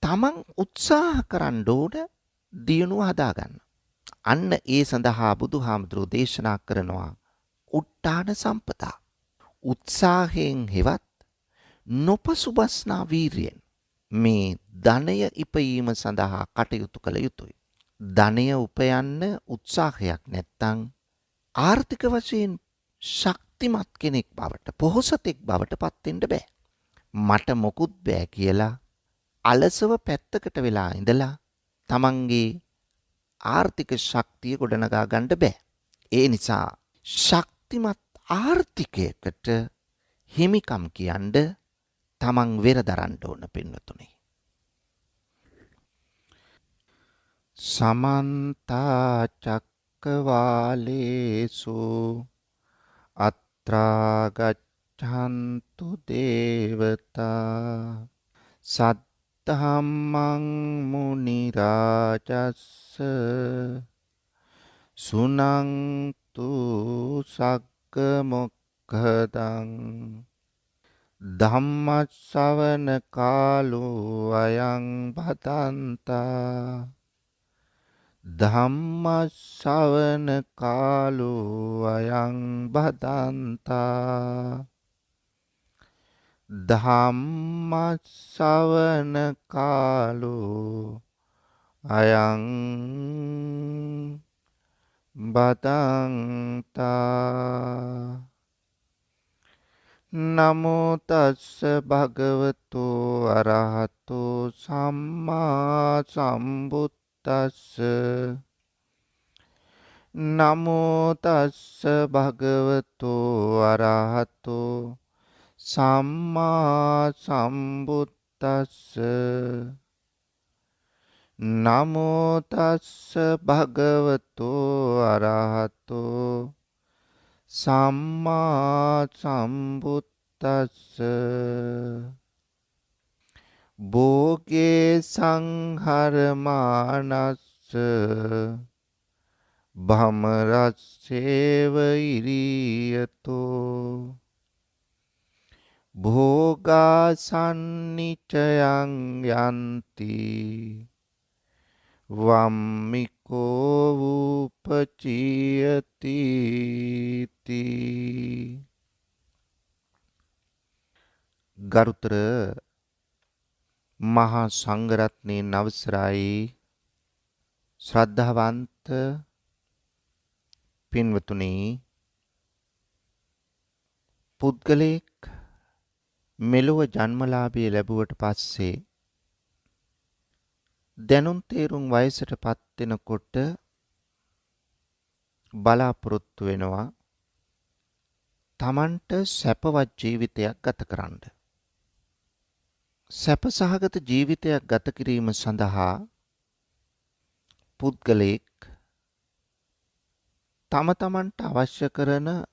තමන් උත්සාහ කරන්න ඕන දියුණුව හදාගන්න. අන්න ඒ සඳහා බුදුහාමුදුරුවෝ දේශනා කරනවා උට්ටාන සම්පතා. උත්සාහයෙන් හෙවත් නොපසුබස්නා වීරියෙන් මේ ධනය ඉපයීම සඳහා කටයුතු කළ යුතුය. ධනය උපයන්න උත්සාහයක් නැත්තම් ආර්ථික වශයෙන් ශක්තිමත් කෙනෙක් බවට පොහොසතෙක් බවට පත් වෙන්න බෑ. මට මොකුත් බෑ කියලා අලසව පැත්තකට වෙලා ඉඳලා තමන්ගේ ආර්ථික ශක්තිය ගොඩනගා ගන්න බෑ. ඒ නිසා ශක්තිමත් ආර්ථිකයකට හිමිකම් කියන්න තමන් වෙර දරන්න ඕන පින්වතුනි. සමන්ත චක්කවාලේසු අත්‍රා ගච්ඡන්තු දේවතා සද්ධම්මං මුනි රාජස්ස සුනන්තු සග්ග මොක්ඛදං ධම්මස්සවන කාලෝ අයං භදන්තා ධම්මස්සවන කාලෝ අයං භදන්තා ධම්මස්සවන කාලෝ අයං භදන්තා නමෝ තස්ස භගවතු අරහතෝ සම්මා සම්බුද්දස්ස නමෝ තස්ස භගවතු අරහතෝ සම්මා සම්බුද්දස්ස නමෝ තස්ස භගවතු අරහතෝ සම්මා සම්බුද්දස්ස භෝගේ සංහරමානස්ස භමරස්සේව ඉරියතෝ භෝගාසන්නිචයං යන්ති වම්මිකෝ උපචියති ගරුතර මහා සංඝරත්නයේ අවසරයි ශ්‍රද්ධාවන්ත පින්වතුනි පුද්ගලෙක් මෙලොව ජන්මලාභය ලැබුවට පස්සේ දැනුම් තේරුම් වයසටපත් වෙනකොට බලාපොරොත්තු වෙනවා තමන්ට සැපවත් ජීවිතයක් ගත කරන්න. සැපසහගත ජීවිතයක් ගත කිරීම සඳහා පුද්ගලෙක් තම තමන්ට අවශ්‍ය කරන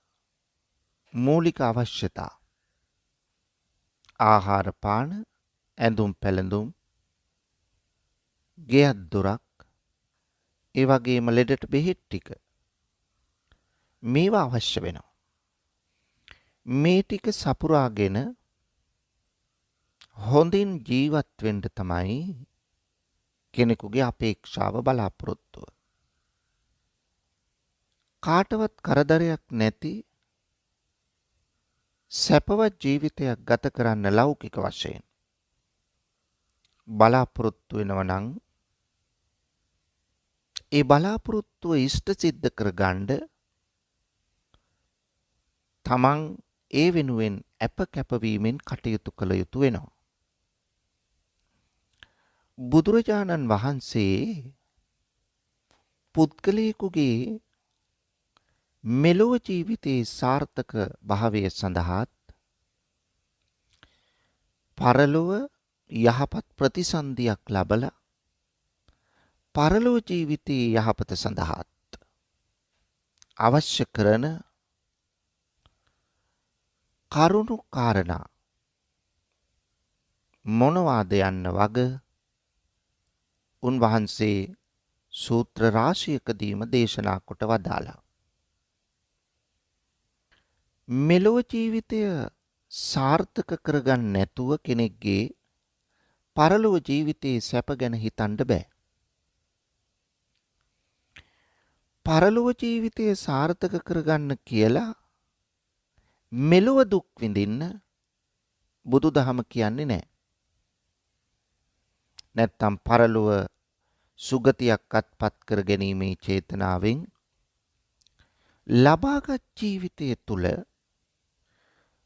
මූලික අවශ්‍යතා ආහාර පාන ඇඳුම් පැළඳුම් ගෙයක් දොරක් ඒ වගේම ලෙඩට බෙහෙත් ටික මේවා අවශ්‍ය වෙනවා. මේ ටික සපුරාගෙන හොඳින් ජීවත් වෙන්න තමයි කෙනෙකුගේ අපේක්ෂාව බලාපොරොත්තුව. කාටවත් කරදරයක් නැති සැපවත් ජීවිතයක් ගත කරන්න ලෞකික වශයෙන් බලාපොරොත්තු වෙනවා නම් ඒ බලාපොරොත්තුව ඉෂ්ට සිද්ධ කරගන්න තමන් ඒ වෙනුවෙන් අප කැපවීමෙන් කටයුතු කළ යුතු වෙනවා. බුදුරජාණන් වහන්සේ පුද්ගලයෙකුගේ මෙලොව ජීවිතයේ සාර්ථක භාවය සඳහාත් පරලොව යහපත් ප්‍රතිසන්දියක් ලබලා පරලොව ජීවිතයේ යහපත සඳහාත් අවශ්‍ය කරන කරුණු කාරණා මොනවාද යන්න වග උන්වහන්සේ සූත්‍ර රාශියකදීම දේශනා කොට වදාළා. මෙලොව ජීවිතය සාර්ථක කරගන්න නැතුව කෙනෙක්ගේ පරලොව ජීවිතයේ සැප ගැන හිතන්න බෑ. පරලොව ජීවිතය සාර්ථක කරගන්න කියලා මෙලොව දුක් විඳින්න බුදුදහම කියන්නේ නැහැ. නැත්තම් පරලොව සුගතියක් අත්පත් කර ගැනීමේ චේතනාවෙන් ලබාගත් ජීවිතය තුළ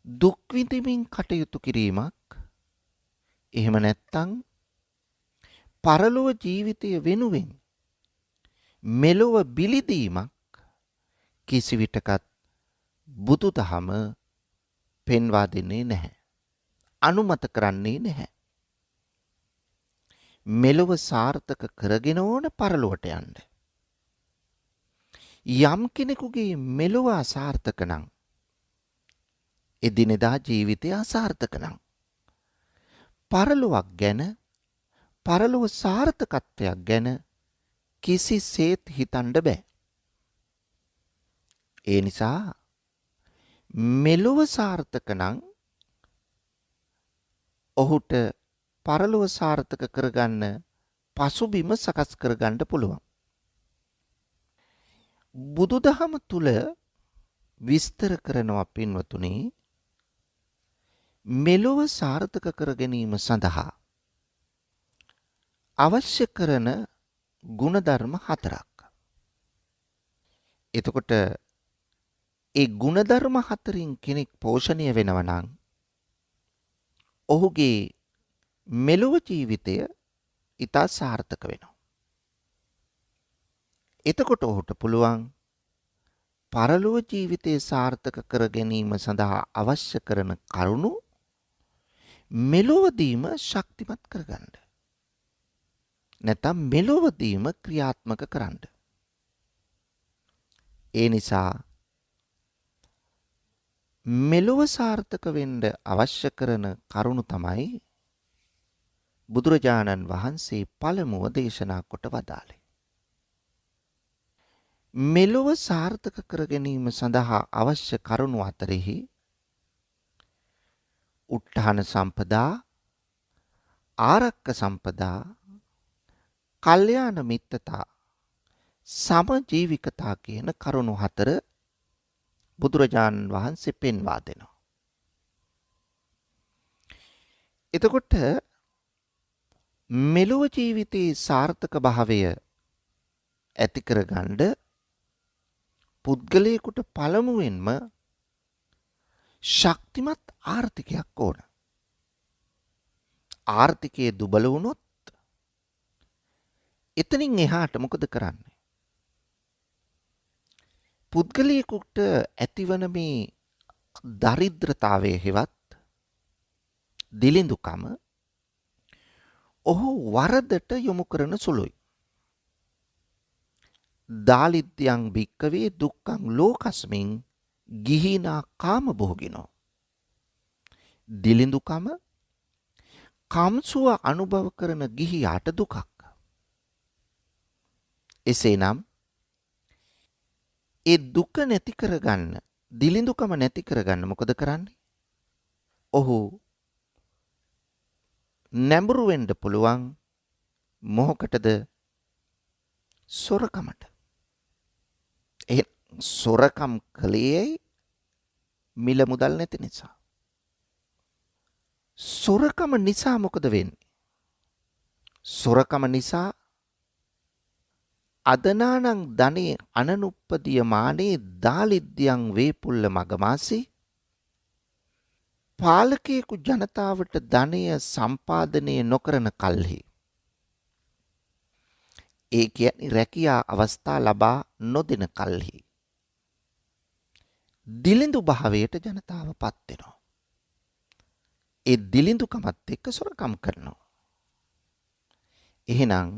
දුක් විඳින්මින් කටයුතු කිරීමක්, එහෙම නැත්තම් පරලොව ජීවිතය වෙනුවෙන් මෙලොව බිලිදීමක් කිසිවිටකත් බුදුදහම පෙන්වා දෙන්නේ නැහැ. අනුමත කරන්නේ නැහැ. මෙලොව සාර්ථක කරගෙන ඕන පරලොවට යන්න. යම් කෙනෙකුගේ මෙලොව අසාර්ථක නම්, එදිනෙදා ජීවිතය අසාර්ථක නම්, පරලොවක් ගැන, පරලොව සාර්ථකත්වයක් ගැන කිසිසේත් හිතන්න බෑ. ඒ නිසා මෙලොව සාර්ථක නම් ඔහුට පරලොව සාර්ථක කරගන්න පසුබිම සකස් කරගන්න පුළුවන්. බුදුදහම තුල විස්තර කරනවා පින්වතුනි, මෙලොව සාර්ථක කර ගැනීම සඳහා අවශ්‍ය කරන ගුණධර්ම 4ක්. එතකොට ඒ ගුණධර්ම 4න් කෙනෙක් පෝෂණය වෙනවා නම් ඔහුගේ මෙලොව ජීවිතය ඉතා සාර්ථක වෙනවා. එතකොට ඔහුට පුළුවන් පරලොව ජීවිතය සාර්ථක කර ගැනීම සඳහා අවශ්‍ය කරන කරුණු මෙලොවදීම ශක්තිමත් කරගන්න. නැත්නම් මෙලොවදීම ක්‍රියාත්මක කරන්න. ඒ නිසා මෙලොව සාර්ථක වෙන්න අවශ්‍ය කරන කරුණු තමයි බුදුරජාණන් වහන්සේ පළමුව දේශනා කොට වදාළේ. මෙලොව සාර්ථක කර ගැනීම සඳහා අවශ්‍ය කරුණු අතරෙහි උට්ඨාන සම්පදා, ආරක්ක සම්පදා, කල්යාණ මිත්තතා, සමජීවිකතා කියන කරුණු 4 බුදුරජාණන් වහන්සේ පෙන්වා දෙනවා. එතකොට මෙලොව ජීවිතයේ සාර්ථක භාවය ඇති කරගන්න පුද්ගලයෙකුට පළමුවෙන්ම ශක්තිමත් ආර්ථිකයක් ඕන. ආර්ථිකයේ දුබල වුණොත් එතනින් එහාට මොකද කරන්නේ? පුද්ගලයෙකුට ඇතිවන මේ දරිද්‍රතාවයේ හෙවත් දිලිඳුකම ඔහු වරදට යොමු කරන සුළුයි. දාලිද්‍යං භික්කවේ දුක්ඛං ලෝකස්මින් ගිහිනා කාමභෝගිනෝ. දිලිඳුකම කම්සුව අනුභව කරන ගිහියාට දුකක්. එසේනම් ඒ දුක නැති කරගන්න, දිලිඳුකම නැති කරගන්න මොකද කරන්නේ? ඔහු නැඹුරු වෙන්න පුළුවන් මොහොකටද? සොරකමට. ඒ සොරකම් කලේ මිල මුදල් නැති නිසා. සොරකම නිසා මොකද වෙන්නේ? සොරකම නිසා අදනානං ධනේ අනනුප්පදිය මානේ දාලිද්‍යං වේපුල්ල මගමාසි. පාලකයෙකු ජනතාවට ධනය සම්පාදනය නොකරන කල්හි, ඒ කියන්නේ රැකියා අවස්ථා ලබා නොදෙන කල්හි, දිලිඳු භාවයට ජනතාව පත් වෙනවා. ඒ දිලිඳුකමත් එක්ක සොරකම් කරනවා. එහෙනම්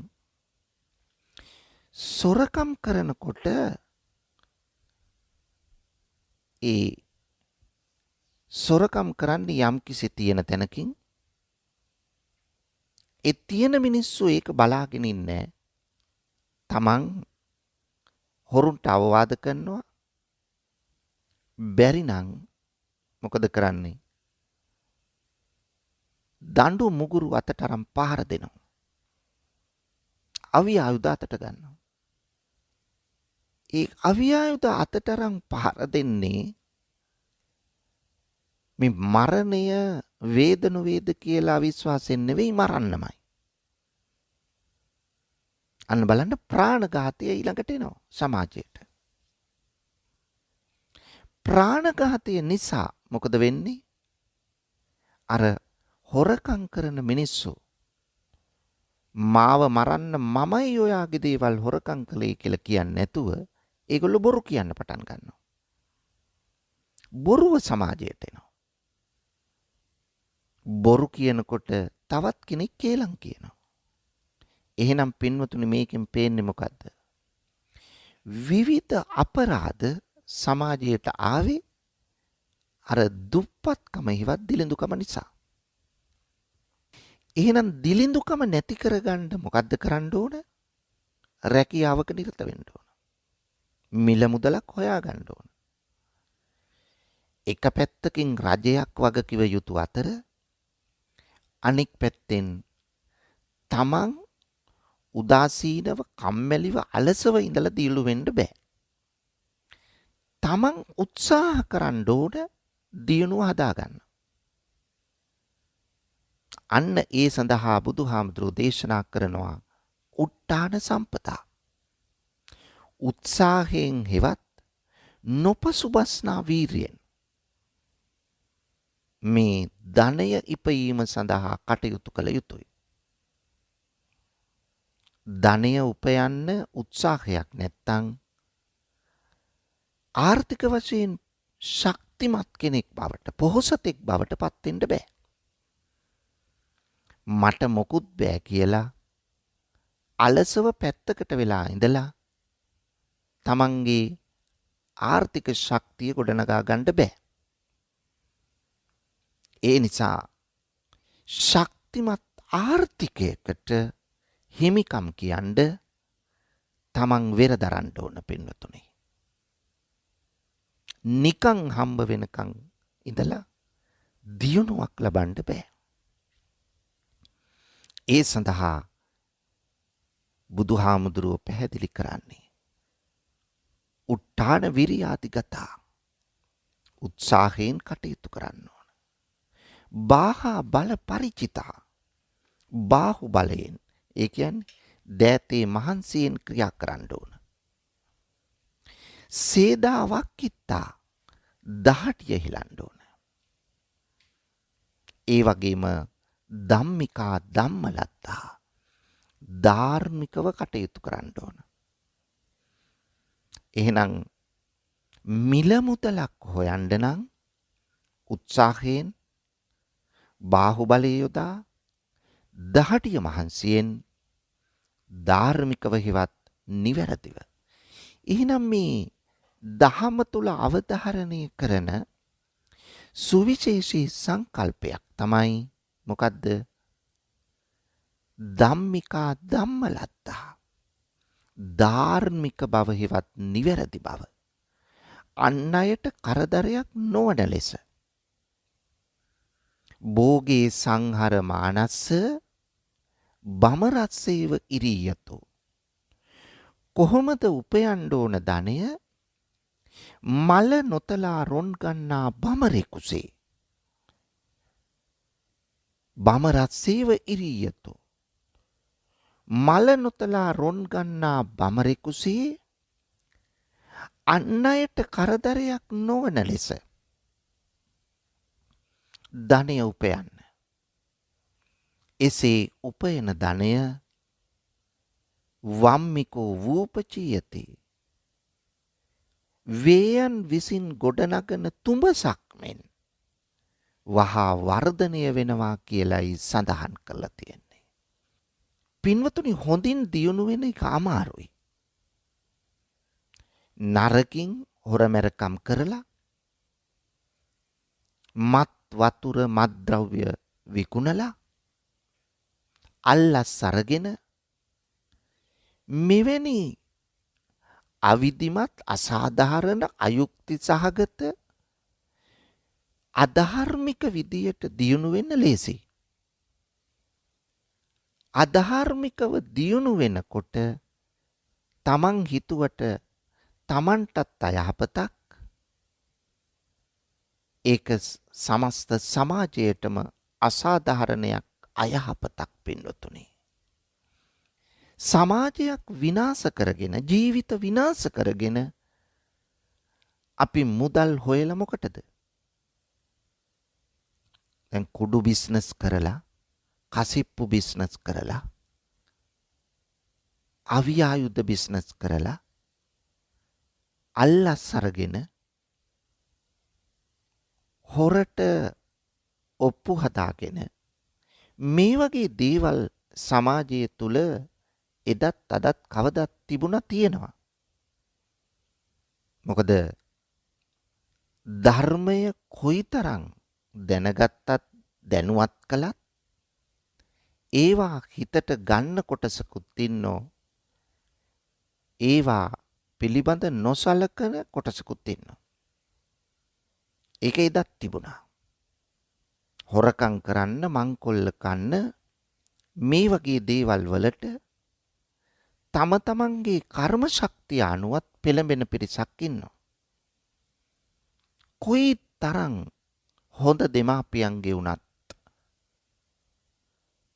සොරකම් කරනකොට ඒ සොරකම් කරන්නේ යම් කිසි තියෙන තැනකින්, ඒ තියෙන මිනිස්සු ඒක බලාගෙන ඉන්නේ. තමන් හොරුන්ට අවවාද කරනවා. බැරි නම් මොකද කරන්නේ? දඬු මුගුරු අතට අරන් පහර දෙනවා. අවි ආයුධ අතට ගන්නවා. ඒ අවි ආයුධ අතට අරන් පහර දෙන්නේ මේ මරණය වේද නොවේද කියලා විශ්වාසයෙන් නෙවෙයි මරන්නමයි. අන්න බලන්න ප්‍රාණඝාතය ඊළඟට එනවා සමාජයට. ප්‍රාණඝාතය නිසා මොකද වෙන්නේ? අර හොරකම් කරන මිනිස්සු මාව මරන්න මමයි ඔයාගේ දේවල් හොරකම් කළේ කියලා කියන්නේ නැතුව ඒගොල්ලෝ බොරු කියන්න පටන් ගන්නවා. බොරුව සමාජයට එනවා. බොරු කියනකොට තවත් කෙනෙක් කේලම් කියනවා. එහෙනම් පින්වතුනි මේකෙන් පේන්නේ මොකද්ද? විවිධ අපරාධ සමාජයට ආවේ අර දුප්පත්කම හිවත් දිලිඳුකම නිසා. එහෙනම් දිලිඳුකම නැති කරගන්න මොකද්ද කරන්න ඕන? රැකියාවක නිරත වෙන්න ඕන. මිල මුදලක් හොයාගන්න ඕන. එක පැත්තකින් රජයක් වගකිව යුතු අතර අනෙක් පැත්තෙන් තමන් උදාසීනව කම්මැලිව අලසව ඉඳලා දීලු වෙන්න බෑ. තමන් උත්සාහ කරන්න ඕන දියුණුව හදාගන්න. අන්න ඒ සඳහා බුදුහාමුදුරුවෝ දේශනා කරනවා උට්ටාන සම්පදා. උත්සාහයෙන් හෙවත් නොපසුබස්නා වීරියෙන් මේ ධනය ඉපයීම සඳහා කටයුතු කළ යුතුය. ධනය උපයන්න උත්සාහයක් නැත්තම් ආර්ථික වශයෙන් ශක්තිමත් කෙනෙක් බවට පොහොසතෙක් බවට පත් වෙන්න බෑ. මට මොකුත් බෑ කියලා අලසව පැත්තකට වෙලා ඉඳලා තමන්ගේ ආර්ථික ශක්තිය ගොඩනගා ගන්න බෑ. ඒ නිසා ශක්තිමත් ආර්ථිකයකට හිමිකම් කියන්න තමන් වෙර දරන්න ඕන පින්නතුනේ. නිකන් හම්බ වෙනකන් ඉඳලා දියුණුවක් ලබන්න බෑ. ඒ සඳහා බුදුහාමුදුරුවෝ පැහැදිලි කරන්නේ උට්ටාන විරියාදිගතා උත්සාහයෙන් කටයුතු කරන්න ඕන. බාහා බල පරිචිතා බාහු බලයෙන් ඒ කියන්නේ දෑතේ මහන්සියෙන් ක්‍රියා කරන්න ඕන. සේදාවක් කිත්තා දහටිය හිලන්න ඕන. ඒ වගේම ධම්මිකා ධම්මලත්තා ධාර්මිකව කටයුතු කරන්න ඕන. එහෙනම් මිල මුදලක් හොයන්න නම් උත්සාහයෙන් බාහුබලය යොදා දහටිය මහන්සියෙන් ධාර්මිකව හෙවත් නිවැරදිව. එහෙනම් මේ දහම තුල අවධාරණය කරන සුවිශේෂී සංකල්පයක් තමයි මොකද්ද? ධම්මිකා ධම්මලත්තා ධාර්මික බව හෙවත් නිවැරදි බව. අන් අයට කරදරයක් නොවන ලෙස. භෝගේ සංහර මානස්ස බමරස්සේව ඉරියතෝ. කොහොමද උපයන්න ඕන ධනය? මල නොතලා රොන් ගන්නා බමරෙකුසේ. බමරස්සේව ඉරියතෝ. මල නොතලා රොන් ගන්නා බමරෙකුසේ අන් අයට කරදරයක් නොවන ලෙස ධනය උපයන්න. එසේ උපයන ධනය වම්මිකෝ වූපචියති. වේයන් විසින් ගොඩනගන තුඹසක් මෙන් වහා වර්ධනය වෙනවා කියලයි සඳහන් කරලා තියෙන්නේ. පින්වතුනි, හොඳින් දියුණු වෙන එක අමාරුයි. නරකින් හොරමැරකම් කරලා මත් වතුර මත්ද්‍රව්‍ය විකුණලා අල්ලස් අරගෙන මෙවැනි අවිධිමත් අසාධාරණ අයුක්ති සහගත අධාර්මික විදියට දියුණු වෙන්න ලේසි. අධාර්මිකව දියුණු වෙනකොට තමන් හිතුවට තමන්ටත් අයහපතක් ඒක සමස්ත සමාජයටම අසාධාරණයක් අයහපතක් පින්වතුනි. සමාජයක් විනාශ කරගෙන ජීවිත විනාශ කරගෙන අපි මුදල් හොයලා මොකටද? දැන් කුඩු බිස්නස් කරලා, කසිප්පු බිස්නස් කරලා, අවි ආයුධ බිස්නස් කරලා, අල්ලස් අරගෙන හොරට ඔප්පු හදාගෙන මේ වගේ දේවල් සමාජය තුල එදත් අදත් කවදත් තිබුණා තියෙනවා. මොකද ධර්මය කොයිතරම් දැනගත්තත් දැනුවත් කළත් ඒවා හිතට ගන්න කොටසකුත් ඉන්නෝ. ඒවා පිළිබඳ නොසලකන කොටසකුත් ඉන්නවා. ඒක එදත් තිබුණා. හොරකම් කරන්න, මංකොල්ල කන්න මේ වගේ දේවල් වලට තම තමන්ගේ කර්ම ශක්තිය අනුවත් පෙළඹෙන පිරිසක් ඉන්නවා. කොයි තරම් හොඳ දෙමාපියන්ගේ වුණත්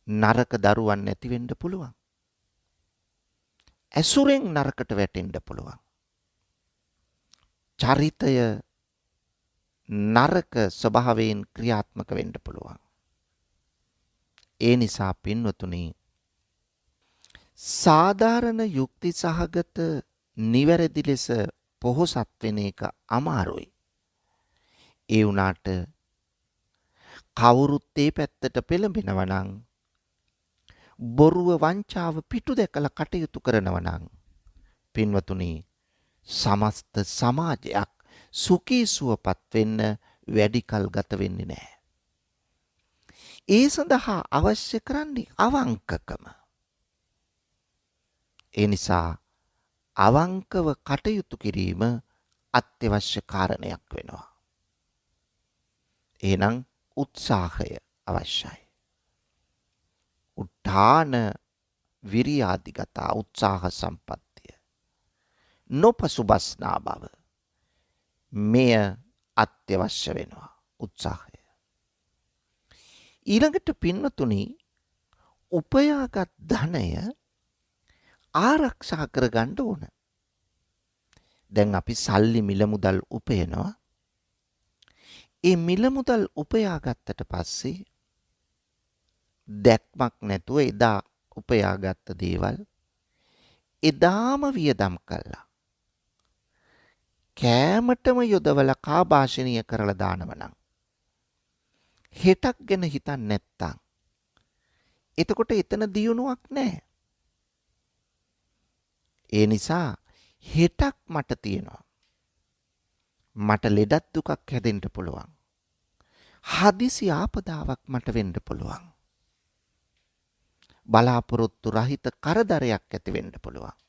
නරක දරුවන් නැති වෙන්න පුළුවන්. ඇසුරෙන් නරකට වැටෙන්න පුළුවන්. චරිතය නරක ස්වභාවයෙන් ක්‍රියාත්මක වෙන්න පුළුවන්. ඒ නිසා පින්වතුනි සාධාරණ යුක්ති සහගත නිවැරදි ලෙස පොහොසත් වෙන එක අමාරුයි. ඒ වුණාට කවුරුත් ඒ පැත්තට පෙළඹෙනවා නම් බොරුව වංචාව පිටු දැකලා කටයුතු කරනවා නම් පින්වතුනි සමස්ත සමාජයක් සුඛී සුවපත් වෙන්න වැඩි කල් ගත වෙන්නේ නැහැ. ඒ සඳහා අවශ්‍ය කරන්නේ අවංකකම. ඒ නිසා අවංකව කටයුතු කිරීම අත්‍යවශ්‍ය කාරණයක් වෙනවා. එහෙනම් උත්සාහය අවශ්‍යයි. උත්තාන විරියාදිගත උත්සාහ සම්පත්තිය නොපසුබස්නා බව මෙය අත්‍යවශ්‍ය වෙනවා උත්සාහය. ඊළඟට පින්වතුනි උපයාගත් ධනය ආරක්ෂා කරගන්න ඕන. දැන් අපි සල්ලි මිල මුදල් උපයනවා. ඒ මිල මුදල් උපයාගත්තට පස්සේ දැක්මක් නැතුව එදා උපයාගත්ත දේවල් එදාම වියදම් කළා. කෑමටම යොදවලා කාභාෂණීය කරලා දානව නම් හෙටක් ගැන හිතන්නේ නැත්තම් එතකොට එතන දියුණුවක් නැහැ. ඒ නිසා හෙටක් මට තියෙනවා. මට ලෙඩක් දුකක් හැදෙන්න පුළුවන්. හදිසි ආපදාවක් මට වෙන්න පුළුවන්. බලාපොරොත්තු රහිත කරදරයක් ඇති වෙන්න පුළුවන්.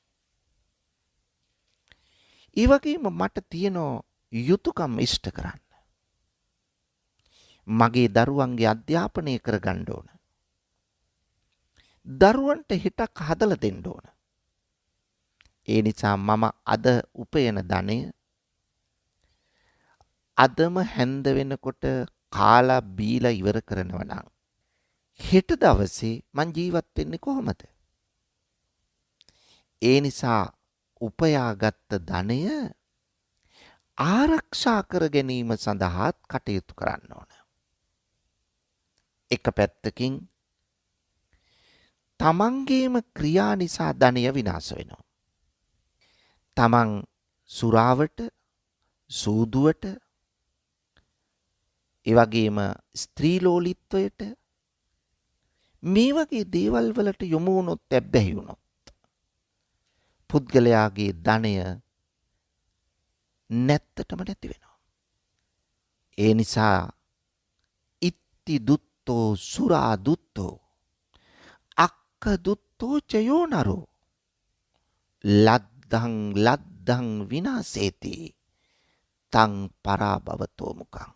ඒ වගේම මට තියෙන යුතුයකම් ඉෂ්ට කරන්න. මගේ දරුවන්ගේ අධ්‍යාපනය කරගන්න ඕන. දරුවන්ට හිතක් හදලා දෙන්න ඕන. ඒ නිසා මම අද උපයන ධනය අදම හැන්ද වෙනකොට කාලා බීලා ඉවර කරනවා නම් හෙට දවසේ මං ජීවත් වෙන්නේ කොහොමද? ඒ නිසා උපයාගත් ධනය ආරක්ෂා කර ගැනීම සඳහා කටයුතු කරන්න ඕන. එක පැත්තකින් තමන්ගේම ක්‍රියා නිසා ධනය විනාශ වෙනවා. තමන් සුරාවට, සූදුවට, ඒ වගේම ස්ත්‍රී ලෝලිත්වයට මේ වගේ දේවල් වලට යොමු වුණොත් ඇබ්බැහි වුණොත් පුද්ගලයාගේ ධනය නැත්තටම නැති වෙනවා. ඒ නිසා ඉත්ති දුත්තෝ සුරා දුත්තෝ අක්ක දුත්තෝ චයෝ නරෝ ලද්දං විනාසේති තං පරාභවතෝ මුකං.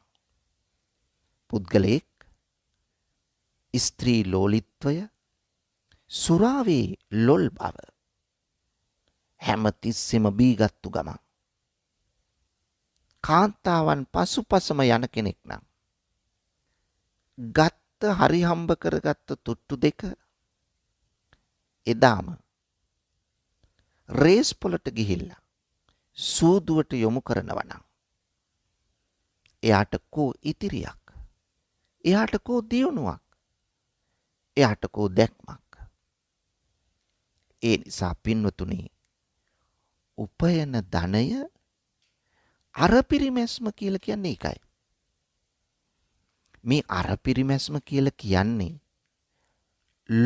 පුද්ගලයෙක් ස්ත්‍රී ලෝලිත්වය, සුරාවේ ලොල් බව හැමතිස්සෙම බීගත්තු ගමන් කාන්තාවන් පසුපසම යන කෙනෙක් නම් ගත්ත හරි හම්බ කරගත්ත තුට්ටු දෙක එදාම රේස් පොලට ගිහිල්ලා සූදුවට යොමු කරනවා නම් එයාට කෝ ඉතිරියක්, එයාට කෝ දියුණුවක්, එයාට කෝ දැක්මක්. ඒ නිසා පින්වතුනි, උපයන ධනය අරපිරිමැස්ම කියලා කියන්නේ ඒකයි. මේ අරපිරිමැස්ම කියලා කියන්නේ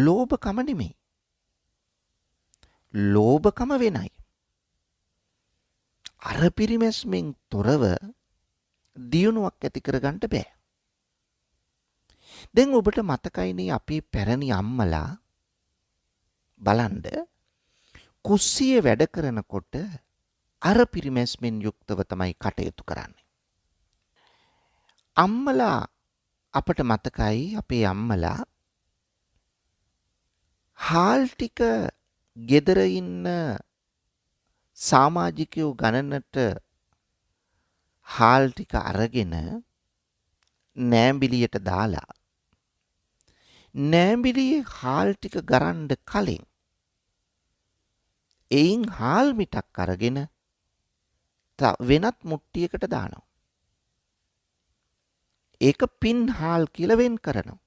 ලෝභකම නෙමෙයි. ලෝභකම වෙනයි. අරපිරිමැස්මෙන් තොරව දියුණුවක් ඇති කරගන්න බෑ. දැන් ඔබට මතකයිනේ අපේ පැරණි අම්මලා බලන්න කුස්සියේ වැඩ කරනකොට අරපිරිමැස්මෙන් යුක්තව තමයි කටයුතු කරන්නේ. අම්මලා අපට මතකයි අපේ අම්මලා හාල් ටික ගෙදර ඉන්න සමාජිකයෝ ගණනට හාල් ටික අරගෙන නෑඹිලියට දාලා නෑඹිලියේ හාල් ටික ගරන්න කලින් එයින් හාල් මිටක් අරගෙන වෙනත් මුට්ටියකට දානවා. ඒක පින් හාල් කියලා වෙන් කරනවා.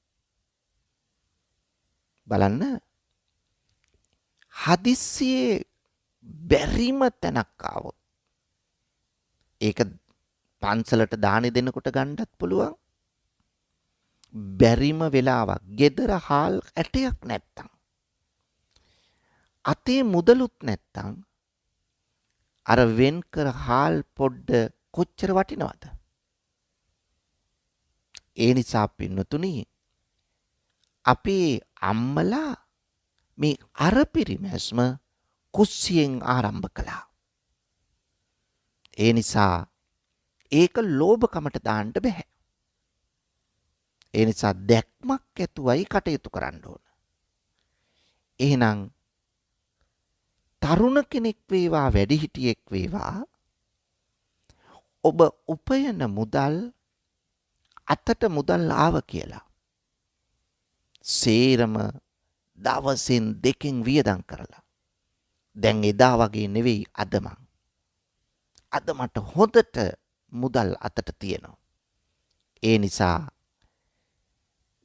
බලන්න, හදිස්සියේ බැරිම තැනක් ආවොත් ඒක පන්සලට දානි දෙනකොට ගන්නත් පුළුවන්. බැරිම වෙලාවක් ගෙදර හාල් ඇටයක් නැත්තම්, අතේ මුදලුත් නැත්තම් අර වෙන් කර හාල් පොඩ්ඩ කොච්චර වටිනවද? ඒ නිසා පින්නතුනි, අපේ අම්මලා මේ අරපිරිමැස්ම කුස්සියෙන් ආරම්භ කළා. ඒ නිසා ඒක ලෝභකමට දාන්න බෑ. ඒ නිසා දැක්මක් ඇතුවයි කටයුතු කරන්න ඕන. එහෙනම් තරුණ කෙනෙක් වේවා වැඩිහිටියෙක් වේවා, ඔබ උපයන මුදල් අතට මුදල් ආව කියලා සේරම දවසින් දෙකෙන් වියදම් කරලා, දැන් එදා වගේ නෙවෙයි අද මට හොඳට මුදල් අතට තියෙනවා. ඒ නිසා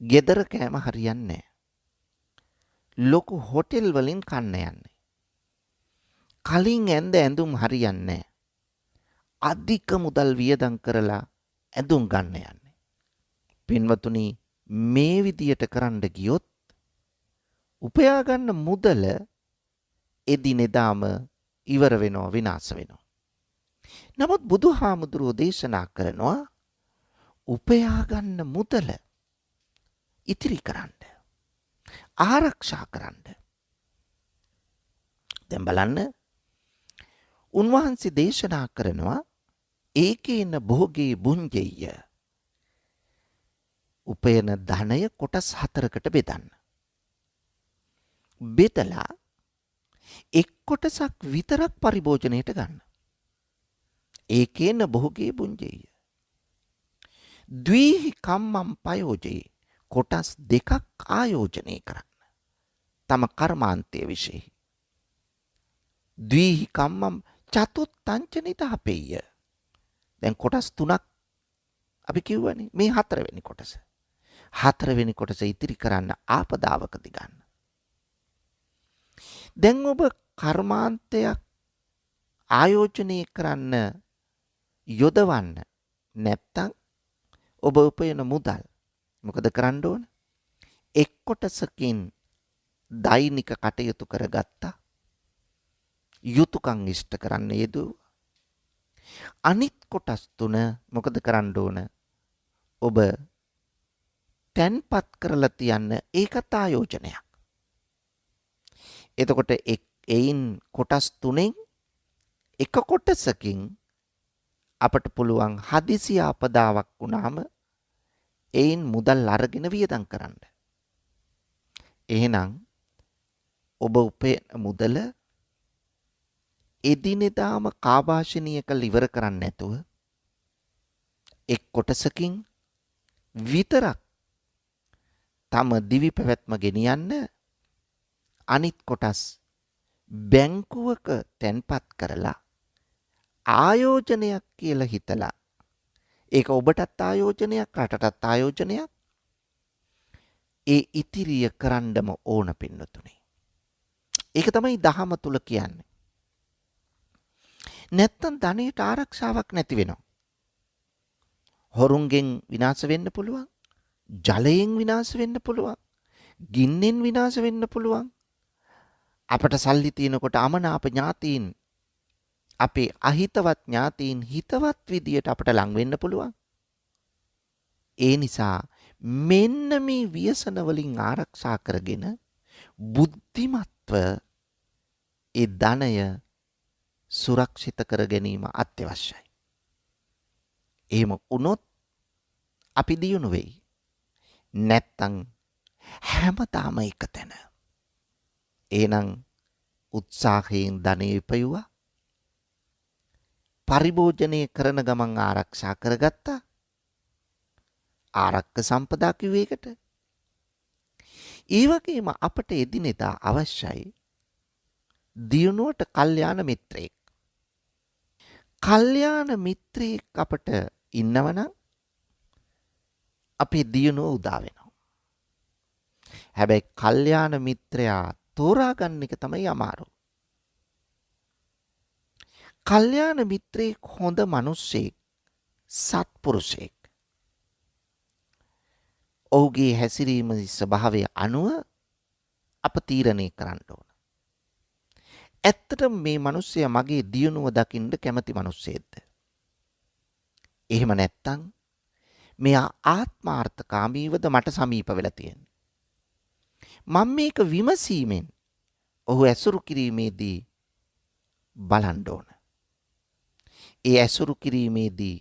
ගෙදර කෑම හරියන්නේ නැහැ. ලොකු හොටෙල් වලින් කන්න යන්නේ. කලින් ඇඳුම් හරියන්නේ නැහැ. අධික මුදල් වියදම් කරලා ඇඳුම් ගන්න යන්නේ. පින්වතුනි, මේ විදියට කරන්න ගියොත් උපයා ගන්න මුදල එදිනෙදාම ඉවර වෙනවා, විනාශ වෙනවා. නමුත් බුදුහාමුදුරුවෝ දේශනා කරනවා උපයා ගන්න මුදල ඉතිරි කරන්න, ආරක්ෂා කරන්න. දැන් බලන්න, උන්වහන්සේ දේශනා කරනවා ඒකේන භෝගේ බුඤ්ජෙය්‍ය, උපයන ධනය කොටස් 4කට බෙදන්න. බෙදලා එක් කොටසක් විතරක් පරිභෝජනයට ගන්න. ඒකේන භෝගේ බුඤ්ජෙය්‍ය. ද්විහි කම්මම් පයෝජේ, කොටස් දෙකක් ආයෝජනය කරන්න තම කර්මාන්තය විශේෂ. ද්විහි කම්මම් චතුත්තංච නිදාපෙය්‍ය. දැන් කොටස් 3ක් අපි කිව්වනේ, මේ 4වෙනි කොටස. 4වෙනි කොටස ඉතිරි කරන්න ආපදාවකදී ගන්න. දැන් ඔබ කර්මාන්තයක් ආයෝජනය කරන්න යොදවන්න නැත්තම් ඔබ උපයන මුදල් මොකද කරන්න ඕන? එක් කොටසකින් දෛනික කටයුතු කරගත්තා, යුතුයකම් ඉෂ්ට කරන්න යෙදුවා. අනිත් කොටස් 3 මොකද කරන්න ඕන? ඔබ තැන්පත් කරලා තියන්න, ඒකත් ආයෝජනයක්. එතකොට එයින් කොටස් 3න් එක කොටසකින් අපට පුළුවන් හදිසි ආපදාවක් වුණාම එයින් මුදල් අරගෙන වියදම් කරන්න. එහෙනම් ඔබ උපයන මුදල එදිනෙදාම කාභාෂණීය කළ ඉවර කරන්නේ නැතුව එක් කොටසකින් විතරක් තම දිවි පැවැත්ම ගෙනියන්න අනිත් කොටස් බැංකුවක තැන්පත් කරලා ආයෝජනයක් කියලා හිතලා ඒක ඔබටත් ආයෝජනයක් රටටත් ආයෝජනයක් ඒ ඉතිරිය කරන්නම ඕන පින්නතුනේ. ඒක තමයි දහම තුල කියන්නේ. නැත්තම් ධනෙට ආරක්ෂාවක් නැති වෙනවා. හොරුන්ගෙන් විනාශ වෙන්න පුළුවන්. ජලයෙන් විනාශ වෙන්න පුළුවන්. ගින්නෙන් විනාශ වෙන්න පුළුවන්. අපට සල්ලි තියෙනකොට අමනාප ඥාතීන් අපේ අහිතවත් ඥාතීන් හිතවත් විදියට අපට ලං වෙන්න පුළුවන්. ඒ නිසා මෙන්න මේ ව්‍යසන වලින් ආරක්ෂා කරගෙන බුද්ධිමත්ව ඒ ධනය සුරක්ෂිත කර ගැනීම අත්‍යවශ්‍යයි. එහෙම වුණොත් අපි දියුණු වෙයි. නැත්තම් හැමදාම එක තැන. එහෙනම් උත්සාහයෙන් ධනෙ ඉපයුවා. පරිභෝජනය කරන ගමන් ආරක්ෂා කරගත්තා. ආරක්ක සම්පදා කිව්වේ ඒකට. ඒ වගේම අපට එදිනෙදා අවශ්‍යයි දියුණුවට කල්යාණ මිත්‍රයෙක්. කල්යාණ මිත්‍රයෙක් අපට ඉන්නවනම් අපේ දියුණුව උදා වෙනවා. හැබැයි කල්යාණ මිත්‍රයා තෝරා ගන්න එක තමයි අමාරු. කල්යාණ මිත්‍රයෙක් හොඳ මිනිස්සෙක් සත්පුරුෂයෙක්. ඔහුගේ හැසිරීම ස්වභාවය අනුව අප තීරණය කරන්න ඕන. ඇත්තටම මේ මිනිස්සයා මගේ දියුණුව දකින්න කැමති මිනිස්සෙක්ද? එහෙම නැත්තම් මෙයා ආත්මාර්ථකාමීවද මට සමීප වෙලා තියෙන්නේ. මම මේක විමසීමෙන් ඔහු ඇසුරු කිරීමේදී බලන්න ඕන. ඒ ඇසුරු කිරීමේදී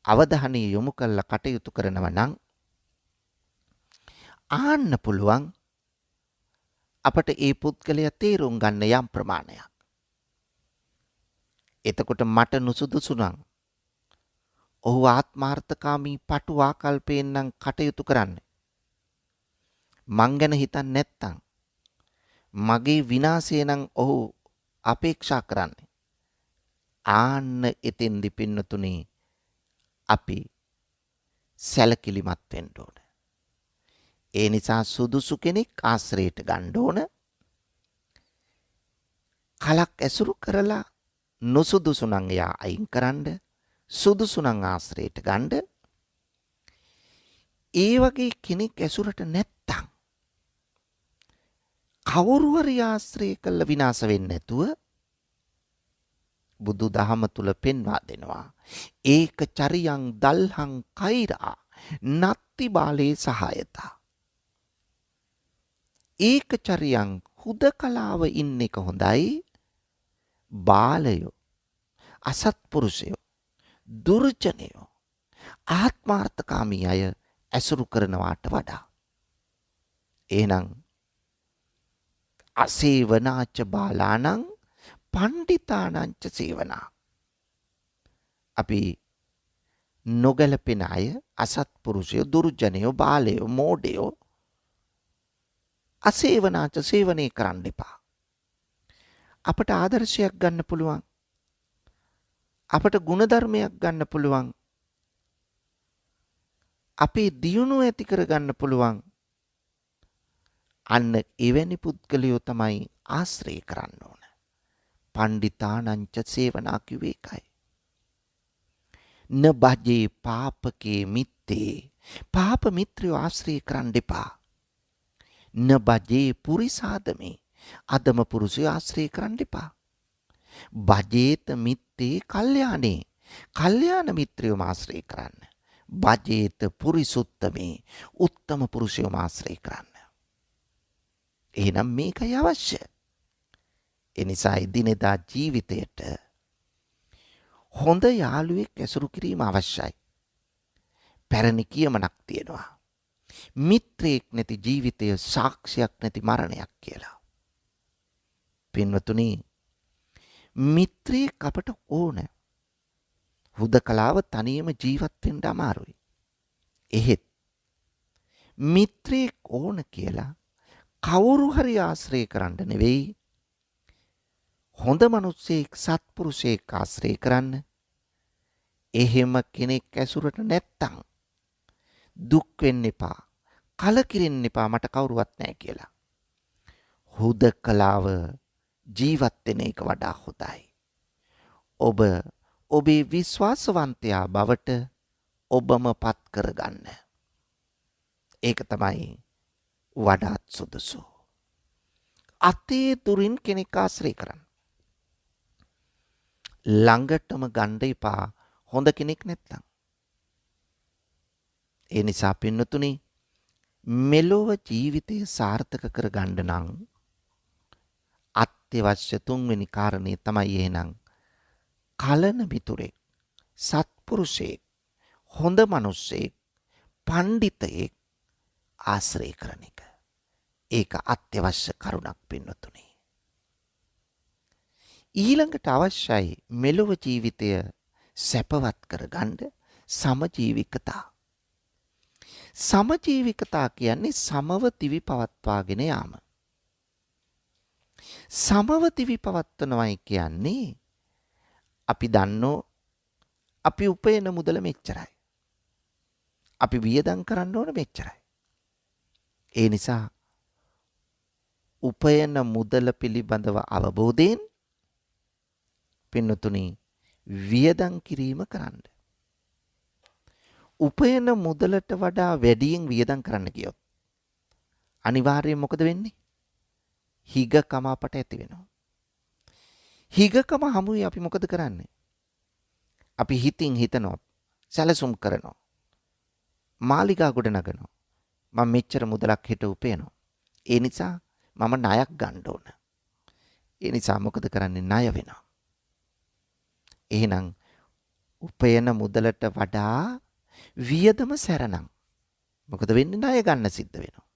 අවධානය යොමු කරලා කටයුතු කරනවා නම් ආන්න පුළුවන් අපට ඒ පුද්ගලයා තේරුම් ගන්න යම් ප්‍රමාණයක්. එතකොට මට නුසුදුසු නම් ඔහු ආත්මාර්ථකාමී පටු ආකල්පයෙන් නම් කටයුතු කරන්නේ. මං ගැන හිතන්නේ නැත්තම් මගේ විනාශය නම් ඔහු අපේක්ෂා කරන්නේ. ආන්න එතෙන්දි පින්නතුනේ අපි සැලකිලිමත් වෙන්න ඕන. ඒ නිසා සුදුසු කෙනෙක් ආශ්‍රයයට ගන්න ඕන. කලක් ඇසුරු කරලා නොසුදුසු නම් එයා අයින් කරන්න. සුදුසු නම් ආශ්‍රයයට ගන්න. ඒ වගේ කෙනෙක් ඇසුරට නැත්තම් කවුරු හරි ආශ්‍රය කළ විනාශ වෙන්නේ නැතුව බුදු දහම තුල පෙන්වා දෙනවා. ඒක චරියං දල්හං කෛරා නත්ති බාලේ සහායතා. ඒක චරියං හුදකලාව ඉන්න එක හොඳයි. බාලයෝ අසත්පුරුෂයෝ දුර්ජනයෝ ආත්මාර්ථකාමී අය ඇසුරු කරනවාට වඩා. එහෙනම් අසේවනාච බාලානං පණ්ඩිතානංච සේවනා. අපි නොගැලපෙන අය අසත්පුරුෂයෝ දුර්ජනයෝ බාලයෝ මෝඩයෝ අසේවනාච සේවනය කරන්න එපා. අපට ආදර්ශයක් ගන්න පුළුවන්. අපට ගුණධර්මයක් ගන්න පුළුවන්. අපේ දියුණුව ඇති කරගන්න පුළුවන්. අන්න එවැනි පුද්ගලයෝ තමයි ආශ්‍රය කරන්න ඕන. පණ්ඩිතානංච සේවනා කිව්වේ ඒකයි. න බජේ පාපකේ මිත්තේ. පාප මිත්‍රයෝ ආශ්‍රය කරන්න එපා. න බජේ පුරිසාදමේ. අදම පුරුෂයෝ ආශ්‍රය කරන්න එපා. බජේත මිත්තේ කල්යාණේ. කල්යාණ මිත්‍රයෝ ආශ්‍රය කරන්න. බජේත පුරිසුත්තමේ. උත්තම පුරුෂයෝ ආශ්‍රය කරන්න. එහෙනම් මේකයි අවශ්‍ය. එනිසා එදිනෙදා ජීවිතයට හොඳ යාළුවෙක් ඇසුරු කිරීම අවශ්‍යයි. පැරණි කියමනක් තියෙනවා. මිත්‍රයෙක් නැති ජීවිතය සාක්ෂියක් නැති මරණයක් කියලා. පින්වතුනි, මිත්‍රයෙක් අපට ඕන. හුදකලාව තනියම ජීවත් වෙන්න අමාරුයි. එහෙත් මිත්‍රයෙක් ඕන කියලා කවුරු හරි ආශ්‍රය කරන්න නෙවෙයි, හොඳ මිනිස්සෙක් සත්පුරුෂයෙක් ආශ්‍රය කරන්න. එහෙම කෙනෙක් ඇසුරට නැත්තම් දුක් වෙන්න එපා, කලකිරෙන්න එපා, මට කවුරුවත් නැහැ කියලා. හුදකලාව ජීවත් වෙන එක වඩා හොඳයි. ඔබ ඔබේ විශ්වාසවන්තයා බවට ඔබම පත් කරගන්න. ඒක තමයි වඩාත් සුදුසු. අතේ දුරින් කෙනෙක් ආශ්‍රය කරන්න. ළඟටම ගන්න එපා හොඳ කෙනෙක් නැත්නම්. ඒ නිසා පින්නතුනි, මෙලොව ජීවිතය සාර්ථක කරගන්න නම් අත්‍යවශ්‍ය තුන්වෙනි කාරණේ තමයි එහෙනම් කලන මිතුරෙක්, සත්පුරුෂයෙක්, හොඳ මිනිසෙක්, පඬිතෙක් ආශ්‍රය කරන එක. ඒක අත්‍යවශ්‍ය කරුණක් පින්නතුනි. ඊළඟට අවශ්‍යයි මෙලොව ජීවිතය සැපවත් කරගන්න සමජීවිකතා. සමජීවිකතා කියන්නේ සමව දිවි පවත්වාගෙන යාම. සමව දිවි පවත්වනවයි කියන්නේ අපි දන්නෝ අපි උපයන මුදල මෙච්චරයි. අපි වියදම් කරන්න ඕන මෙච්චරයි. ඒ නිසා උපයන මුදල පිළිබඳව අවබෝධයෙන් පින්නතුනි වියදම් කිරීම කරන්න. උපයන මුදලට වඩා වැඩියෙන් වියදම් කරන්න ගියොත් අනිවාර්යයෙන් මොකද වෙන්නේ? හිගකම අපට ඇති වෙනවා. හිගකම හමුවේ අපි මොකද කරන්නේ? අපි හිතින් හිතනවා, සැලසුම් කරනවා, මාලිගා ගොඩ නගනවා. මම මෙච්චර මුදලක් හිට උපයනවා. ඒ නිසා මම ණයක් ගන්න ඕන. ඒ නිසා මොකද කරන්නේ? ණය වෙනවා. එහෙනම් උපයන මුදලට වඩා වියදම සැරනම් මොකද වෙන්නේ? ණය ගන්න සිද්ධ වෙනවා.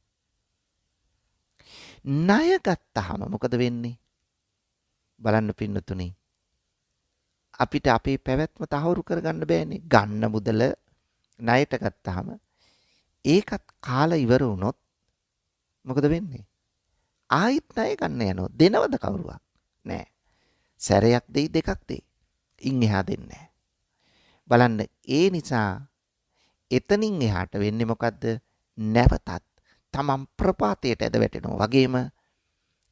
ණය ගත්තාම මොකද වෙන්නේ? බලන්න පින්නතුනි, අපිට අපේ පැවැත්ම තහවුරු කරගන්න බෑනේ. ගන්න මුදල ණයට ගත්තාම ඒකත් කාලා ඉවර වුණොත් මොකද වෙන්නේ? ආයිත් ණය ගන්න යනවා. දෙනවද කවුරුවක්? නෑ. සැරයක් දෙයි, දෙකක් දෙයි. ඉන් එහා දෙන්නේ නෑ. බලන්න, ඒ නිසා එතනින් එහාට වෙන්නේ මොකද්ද? නැවතත් තමන් ප්‍රපාතයට ඇද වැටෙනවා වගේම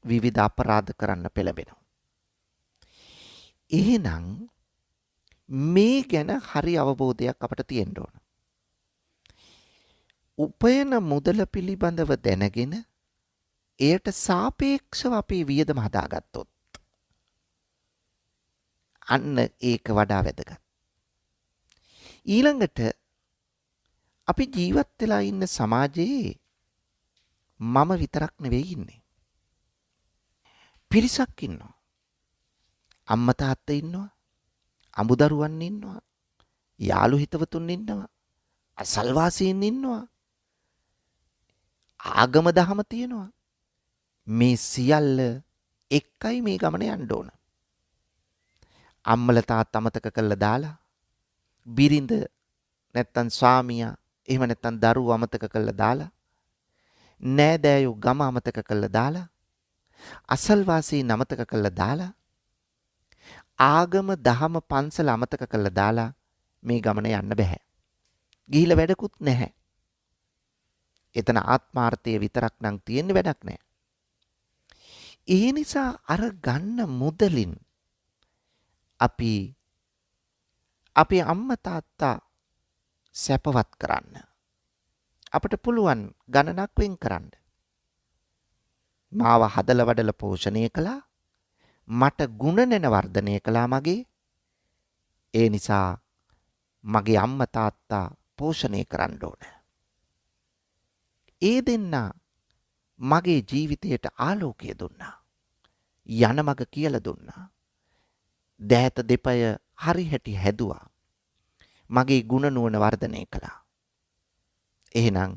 විවිධ අපරාධ කරන්න පෙළඹෙනවා. එහෙනම් මේ ගැන හරි අවබෝධයක් අපට තියෙන්න ඕන. උපයන මුදල පිළිබඳව දැනගෙන එයට සාපේක්ෂව අපේ වියදම හදාගත්තොත් අන්න ඒක වඩා වැදගත්. ඊළඟට අපි ජීවත් වෙලා ඉන්න සමාජයේ මම විතරක් නෙවෙයි ඉන්නේ. පිරිසක් ඉන්නවා. අම්මා තාත්තා ඉන්නවා. අමුදරුවන් ඉන්නවා. යාළු හිතවතුන් ඉන්නවා. අසල්වාසීන් ඉන්නවා. ආගම දහම තියෙනවා. මේ සියල්ල එක්කයි මේ ගමන යන්න ඕන. අම්මලා තාත්තා අමතක කළා දාලා, බිරිඳ නැත්තම් ස්වාමියා එහෙම නැත්තම් දරුවෝ අමතක කළා දාලා, නෑදෑයෝ ගම අමතක කළා දාලා, අසල්වාසීන් අමතක කළා දාලා, ආගම දහම පන්සල අමතක කළා දාලා මේ ගමන යන්න බෑ. ගිහිල්ලා වැඩකුත් නැහැ. එතන ආත්මාර්ථය විතරක් නම් තියෙන්නේ, වැඩක් නැහැ. ඒ නිසා අර ගන්න මුදලින් අපි අපේ අම්මා තාත්තා සැපවත් කරන්න අපට පුළුවන් ගණනක් වෙන් කරන්න. මාව හදලා වඩලා පෝෂණය කළා, මට ගුණ වර්ධනය කළා මගේ. ඒ නිසා මගේ අම්මා තාත්තා පෝෂණය කරන්න ඕන. ඒ දෙන්නා මගේ ජීවිතයට ආලෝකය දුන්නා. යන මඟ කියලා දුන්නා. දෑත දෙපය හරි හැටි හැදුවා. මගේ ගුණ නුවණ වර්ධනය කළා. එහෙනම්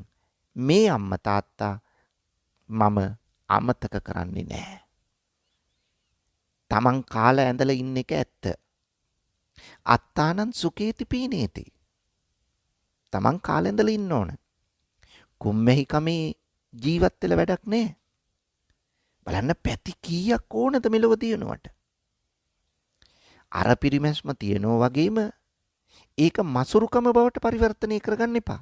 මේ අම්මා තාත්තා මම අමතක කරන්නේ නැහැ. තමන් කාලා ඇඳලා ඉන්න එක ඇත්ත. අත්තානං සුකේති පීනේති. තමන් කාලා ඇඳලා ඉන්න ඕන. කුම්මෙහි කමේ ජීවත් වෙලා වැඩක් නැහැ. බලන්න පැති කීයක් ඕනද මෙලොව දිනනවට. අර පිරිමැස්ම තියනෝ වගේම ඒක මසුරුකම බවට පරිවර්තනය කරගන්න එපා.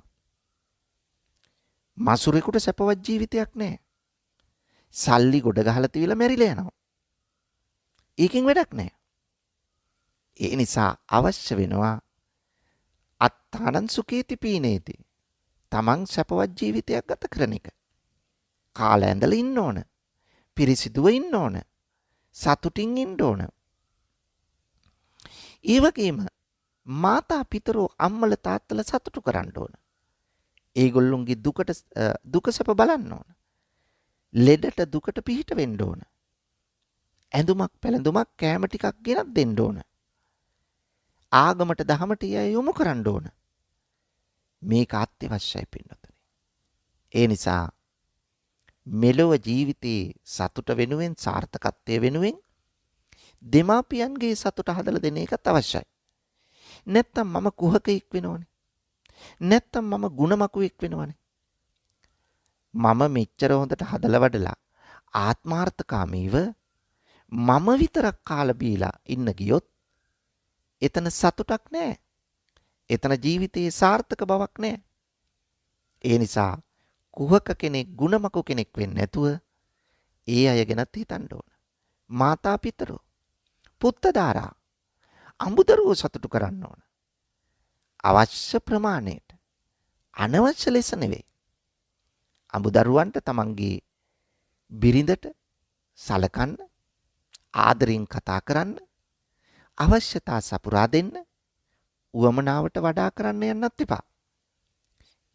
මසුරෙකුට සැපවත් ජීවිතයක් නැහැ. සල්ලි ගොඩ ගහලා තියලා මැරිලා යනවා. ඒකෙන් වැඩක් නැහැ. ඒ නිසා අවශ්‍ය වෙනවා අත්තානං සුකේති පීනේති. තමන් සැපවත් ජීවිතයක් ගත කරන එක. කාලා ඇඳලා ඉන්න ඕන. පිරිසිදුව ඉන්න ඕන. සතුටින් ඉන්න ඕන. ඒ වගේම මාතා පිතරෝ අම්මල තාත්තල සතුටු කරන්න ඕන. ඒගොල්ලොන්ගේ දුක සැප බලන්න ඕන. ලෙඩට දුකට පිහිට වෙන්න ඕන. ඇඳුමක් පැළඳුමක් කෑම ටිකක් ගෙනත් දෙන්න ඕන. ආගමට දහමට යොමු කරන්න ඕන. මේක අත්‍යවශ්‍යයි පින්නතුනි. ඒ නිසා මෙලොව ජීවිතේ සතුට වෙනුවෙන් සාර්ථකත්වය වෙනුවෙන් දෙමාපියන්ගේ සතුට හදලා දෙන එකත් අවශ්‍යයි. නැත්තම් මම කුහකෙක් වෙනවනේ. නැත්තම් මම ಗುಣමකුවෙක් වෙනවනේ. මම මෙච්චර හොඳට හදලා වඩලා ආත්මාර්ථකාමීව මම විතරක් කාලා බීලා ඉන්න ගියොත් එතන සතුටක් නැහැ. එතන ජීවිතයේ සාර්ථක බවක් නැහැ. ඒ නිසා කුහක කෙනෙක් ಗುಣමකු කෙනෙක් වෙන්නේ නැතුව ඒ අය ගැනත් හිතන්න ඕන. මාතා පිතරෝ පුත්තදාරා අඹදරුවෝ සතුටු කරන්න ඕන. අවශ්‍ය ප්‍රමාණයට අනවශ්‍ය ලෙස නෙවෙයි. අඹදරුවන්ට තමන්ගේ බිරිඳට සලකන්න, ආදරෙන් කතා කරන්න, අවශ්‍යතා සපුරා දෙන්න, උවමනාවට වඩා කරන්න යන්නත් එපා.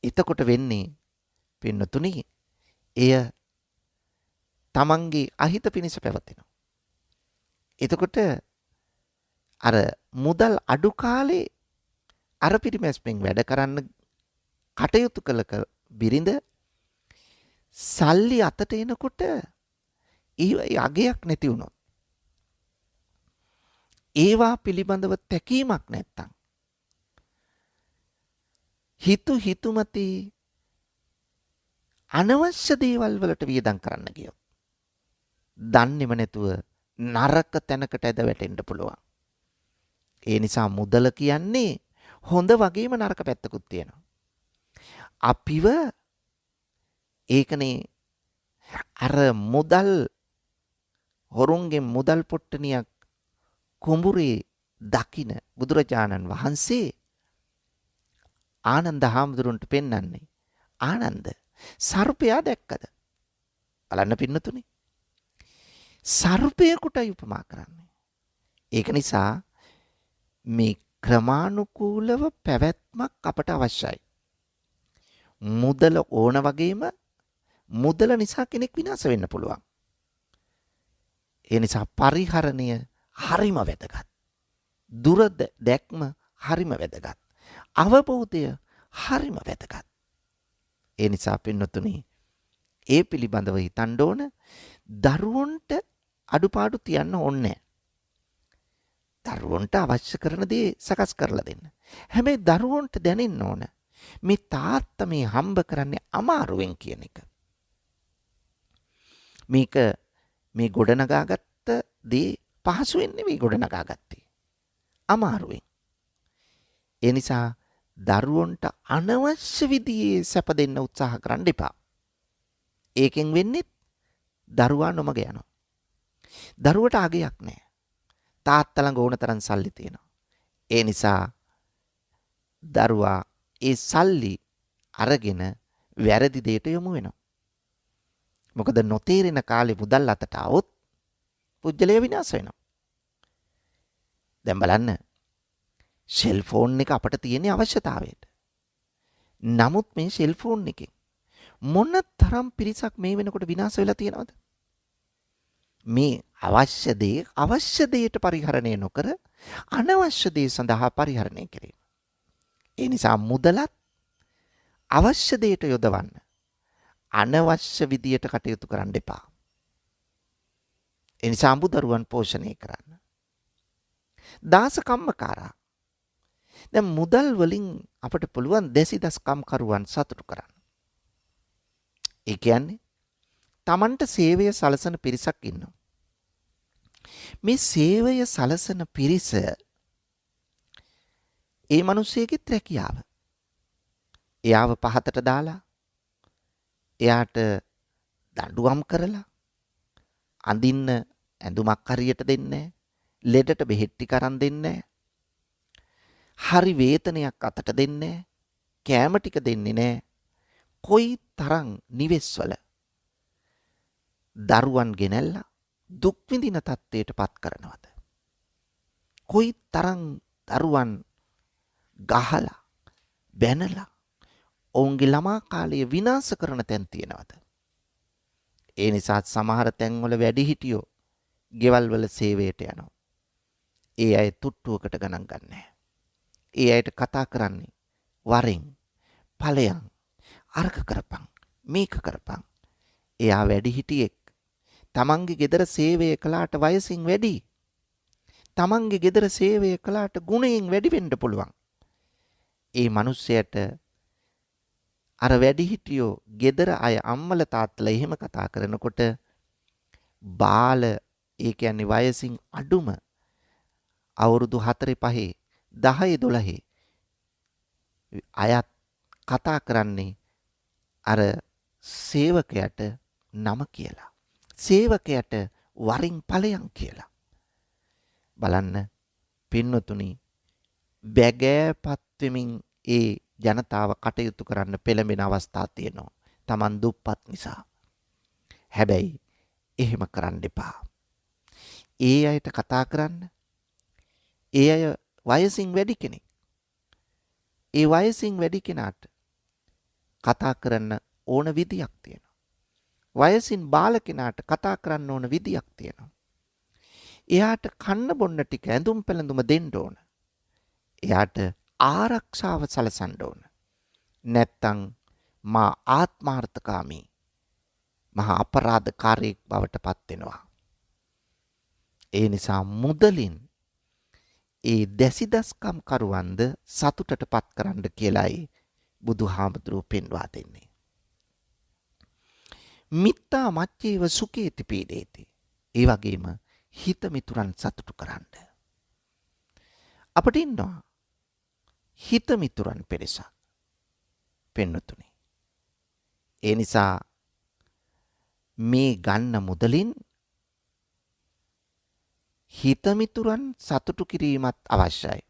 එතකොට වෙන්නේ පින්නතුනි එය තමන්ගේ අහිත පිණිස පැවතෙනවා. එතකොට අර මුදල් අඩු කාලේ අර පිරිමැස්මෙන් වැඩ කරන්න කටයුතු කළ බිරිඳ සල්ලි අතට එනකොට ඒ අගයක් නැති වුණොත්, ඒවා පිළිබඳව තැකීමක් නැත්තම්, හිතුමතේ අනවශ්‍ය දේවල් වලට වියදම් කරන්න ගියොත් දන්නේම නැතුව නරක තැනකට ඇද වැටෙන්න පුළුවන්. ඒ නිසා මුදල කියන්නේ හොඳ වගේම නරක පැත්තකුත් තියෙනවා. අපිව ඒකනේ අර මුදල් හොරුන්ගේ මුදල් පොට්ටනියක් කුඹුරේ දකින බුදුරජාණන් වහන්සේ ආනන්ද හාමුදුරන්ට පෙන්වන්නේ, ආනන්ද සර්පයා දැක්කද? බලන්න පින්නතුනි, සර්පයෙකුටයි උපමා කරන්නේ. ඒක නිසා මේ ක්‍රමානුකූලව පැවැත්මක් අපට අවශ්‍යයි. මුදල ඕන වගේම මුදල නිසා කෙනෙක් විනාශ වෙන්න පුළුවන්. ඒ නිසා පරිහරණය හරිම වැදගත්. දුර දැක්ම හරිම වැදගත්. අවබෝධය හරිම වැදගත්. ඒ නිසා පින්නතුනි ඒ පිළිබඳව හිතන්න ඕන. දරුවන්ට අඩුපාඩු තියන්න ඕනේ. දරුවන්ට අවශ්‍ය කරන දේ සකස් කරලා දෙන්න. හැබැයි දරුවන්ට දැනෙන්න ඕන මේ තාත්තා මේ හම්බ කරන්නේ අමාරුවෙන් කියන එක. මේක මේ ගොඩනගාගත්ත දේ පහසුවෙන් නෙවෙයි ගොඩනගාගත්තේ. අමාරුවෙන්. ඒ නිසා දරුවන්ට අනවශ්‍ය විදිහේ සැප දෙන්න උත්සාහ කරන්න එපා. ඒකෙන් වෙන්නේ දරුවා නොමග යනවා. දරුවට අගයක් නැහැ. තාත්තා ළඟ ඕන තරම් සල්ලි තියෙනවා. ඒ නිසා දරුවා ඒ සල්ලි අරගෙන වැරදි දෙයට යොමු වෙනවා. මොකද නොතේරෙන කාලේ මුදල් අතට આવොත් පුජ්‍යලය විනාශ වෙනවා. දැන් බලන්න, සෙල්ෆෝන් එක අපට තියෙන අවශ්‍යතාවයට. නමුත් මේ සෙල්ෆෝන් එකෙන් මොන තරම් පිරිසක් මේ වෙනකොට විනාශ වෙලා තියෙනවද? මේ අවශ්‍ය දේ අවශ්‍ය දෙයට පරිහරණය නොකර අනවශ්‍ය දේ සඳහා පරිහරණය කිරීම. ඒ නිසා මුදලත් අවශ්‍ය දෙයට යොදවන්න. අනවශ්‍ය විදියට කටයුතු කරන්න එපා. ඒ නිසා අඹදරුවන් පෝෂණය කරන්න. දාස කම්මකාරා. දැන් මුදල් වලින් අපිට පුළුවන් දෙසිදස් කම්කරුවන් සතුටු කරන්න. ඒ කියන්නේ Tamanට සේවය සලසන පිරිසක් ඉන්නවා. මේ සේවය සලසන පිරිස ඒ මිනිස්සෙකෙත් රැකියාව. එයාව පහතට දාලා එයාට දඬුවම් කරලා අඳින්න ඇඳුමක් හරියට දෙන්නේ නැහැ. ලෙඩට බෙහෙත් ටික අරන් දෙන්නේ නැහැ. හරි වේතනයක් අතට දෙන්නේ නැහැ. කෑම ටික දෙන්නේ නැහැ. කොයි තරම් නිවෙස්වල දරුවන් ගෙනල්ලා දුක් විඳින තත්ත්වයටපත් කරනවද? කොයි තරම් දරුවන් ගහලා බැනලා ඔවුන්ගේ ළමා කාලය විනාශ කරන තැන් තියෙනවද? ඒ නිසා සමහර තැන්වල වැඩිහිටියෝ ගෙවල් වල සේවයට යනවා. ඒ අය තුට්ටුවකට ගණන් ගන්නෑ. ඒ අයට කතා කරන්නේ වරෙන් ඵලයන් අර්ග කරපන් මේක කරපන්. එයා වැඩිහිටියෙක්. තමන්ගේ ගෙදර සේවය කළාට වයසින් වැඩි. තමන්ගේ ගෙදර සේවය කළාට ගුණයෙන් වැඩි වෙන්න පුළුවන්. ඒ මිනිස්සයාට අර වැඩිහිටියෝ ගෙදර අය අම්මල තාත්තලා එහෙම කතා කරනකොට බාල ඒ කියන්නේ වයසින් අඩුම අවුරුදු 4 5 10 12 අයත් කතා කරන්නේ අර සේවකයාට නම කියලා. සේවකයාට වරින් ඵලයන් කියලා. බලන්න පින්නතුනි බැගෑපත් වෙමින් ඒ ජනතාව කටයුතු කරන්න පෙළඹෙන අවස්ථා තියෙනවා. Taman දුප්පත් නිසා. හැබැයි එහෙම කරන්න එපා. ඒ අයට කතා කරන්න. ඒ අය වයසින් වැඩි කෙනෙක්. ඒ වයසින් වැඩි කෙනාට කතා කරන්න ඕන විදියක් තියෙනවා. වයසින් බාල කෙනාට කතා කරන්න ඕන විදියක් තියෙනවා. එයාට කන්න බොන්න ටික ඇඳුම් පැළඳුම දෙන්න ඕන. එයාට ආරක්ෂාව සලසන්න ඕන. නැත්තම් මා ආත්මාර්ථකාමී මහා අපරාධකාරයෙක් බවට පත් වෙනවා. ඒ නිසා මුදලින් ඒ දැසිදස්කම් කරුවන්ද සතුටටපත් කරන්න කියලායි බුදුහාමුදුරුවෝ පෙන්වා දෙන්නේ. මිත්තා මච්චේව සුකේති පීඩේති. ඒ වගේම හිත මිතුරන් සතුටු කරන්න. අපිට ඉන්නවා හිත මිතුරන් පිරිසක් පෙන්වතුනි. ඒ නිසා මේ ගන්න මුදලින් හිත මිතුරන් සතුටු කිරීමත් අවශ්‍යයි.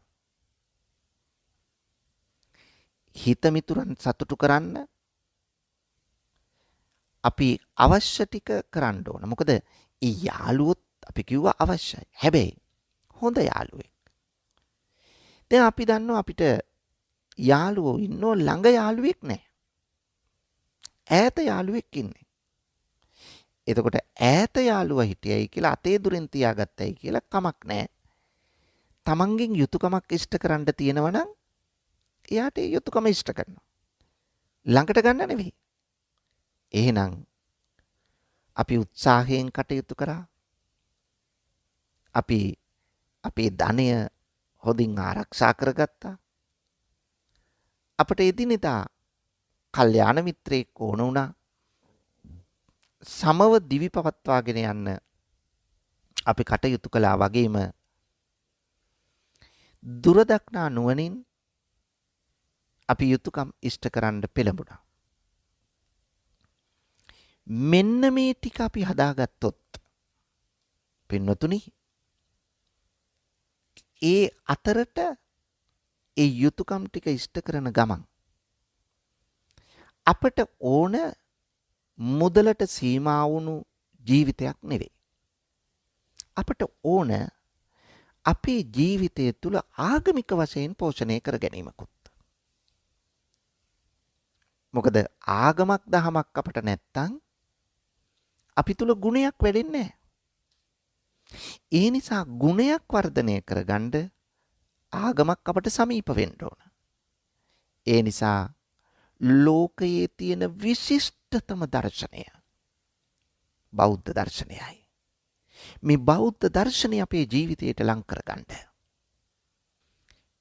හිත මිතුරන් සතුටු කරන්න අපි අවශ්‍ය ටික කරන්න ඕන. මොකද ඒ යාළුවොත් අපි කිව්වා අවශ්‍යයි. හැබැයි හොඳ යාළුවෙක්. දැන් අපි දන්නවා අපිට යාළුවෝ ඉන්නෝ ළඟ යාළුවෙක් නැහැ. ඈත යාළුවෙක් ඉන්නේ. එතකොට ඈත යාළුවා හිටියයි කියලා අතේ දුරෙන් තියාගත්තයි කියලා කමක් නැහැ. තමන්ගෙන් යුතුයකමක් ඉෂ්ට කරන්න තියෙනවා නම් එයාට ඒ යුතුයකම ඉෂ්ට කරනවා. ළඟට ගන්න නෙවෙයි. එහෙනම් අපි උත්සාහයෙන් කටයුතු කරා. අපි අපේ ධනය හොඳින් ආරක්ෂා කරගත්තා. අපට එදිනෙදා කල්යාණ මිත්‍රයෙක් ඕන වුණා. සමව දිවි පවත්වාගෙන යන්න අපි කටයුතු කළා වගේම දුරදක්නා නුවණින් අපි යුතුයකම් ඉෂ්ට කරන්න පෙළඹුණා. මෙන්න මේ ටික අපි හදාගත්තොත් පින්වතුනි ඒ අතරට ඒ යුතුයකම් ටික ඉෂ්ට කරන ගමන් අපට ඕන මුදලට සීමා වුණු ජීවිතයක් නෙවෙයි. අපට ඕන අපේ ජීවිතය තුළ ආගමික වශයෙන් පෝෂණය කර ගැනීමකුත්. මොකද ආගමක් දහමක් අපට නැත්තම් අපි තුල ගුණයක් වැඩෙන්නේ නැහැ. ඒ නිසා ගුණයක් වර්ධනය කරගන්න ආගමක් අපට සමීප වෙන්න ඕන. ඒ නිසා ලෝකයේ තියෙන විශිෂ්ට ශ්‍රේෂ්ඨතම දර්ශනය බෞද්ධ දර්ශනයයි. මේ බෞද්ධ දර්ශනය අපේ ජීවිතයට ලං කරගන්න.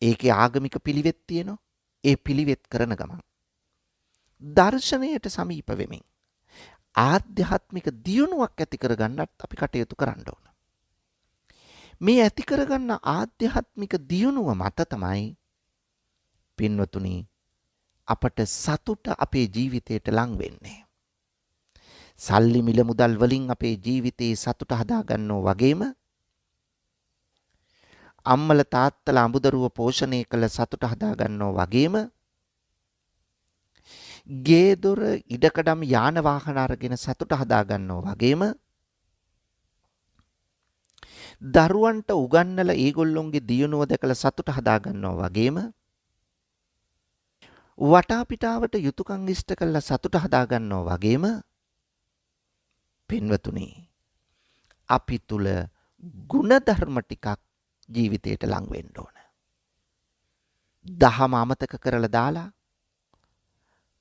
ඒකේ ආගමික පිළිවෙත් තියෙනවා. ඒ පිළිවෙත් කරන ගමන් දර්ශනයට සමීප වෙමින් ආධ්‍යාත්මික දියුණුවක් ඇති කරගන්නත් අපි කටයුතු කරන්න ඕන. මේ ඇති කරගන්න ආධ්‍යාත්මික දියුණුව මත තමයි පින්වතුනි අපට සතුට අපේ ජීවිතයට ලං වෙන්නේ. සල්ලි මිල මුදල් වලින් අපේ ජීවිතේ සතුට හදා ගන්නෝ වගේම අම්මල තාත්තලා අඹදරුව පෝෂණය කළ සතුට හදා ගන්නෝ වගේම ගේ දොර ඉඩකඩම් යාන වාහන අරගෙන සතුට හදා ගන්නෝ වගේම දරුවන්ට උගන්නලා ඒගොල්ලොන්ගේ දියුණුව දැකලා සතුට හදා ගන්නෝ වගේම වටා පිටාවට යුතුයකම් ඉෂ්ට කළා සතුට හදා ගන්නෝ වගේම පින්වතුනි අපි තුල ගුණධර්ම ටිකක් ජීවිතයට ලං වෙන්න ඕන. දහම අමතක කරලා දාලා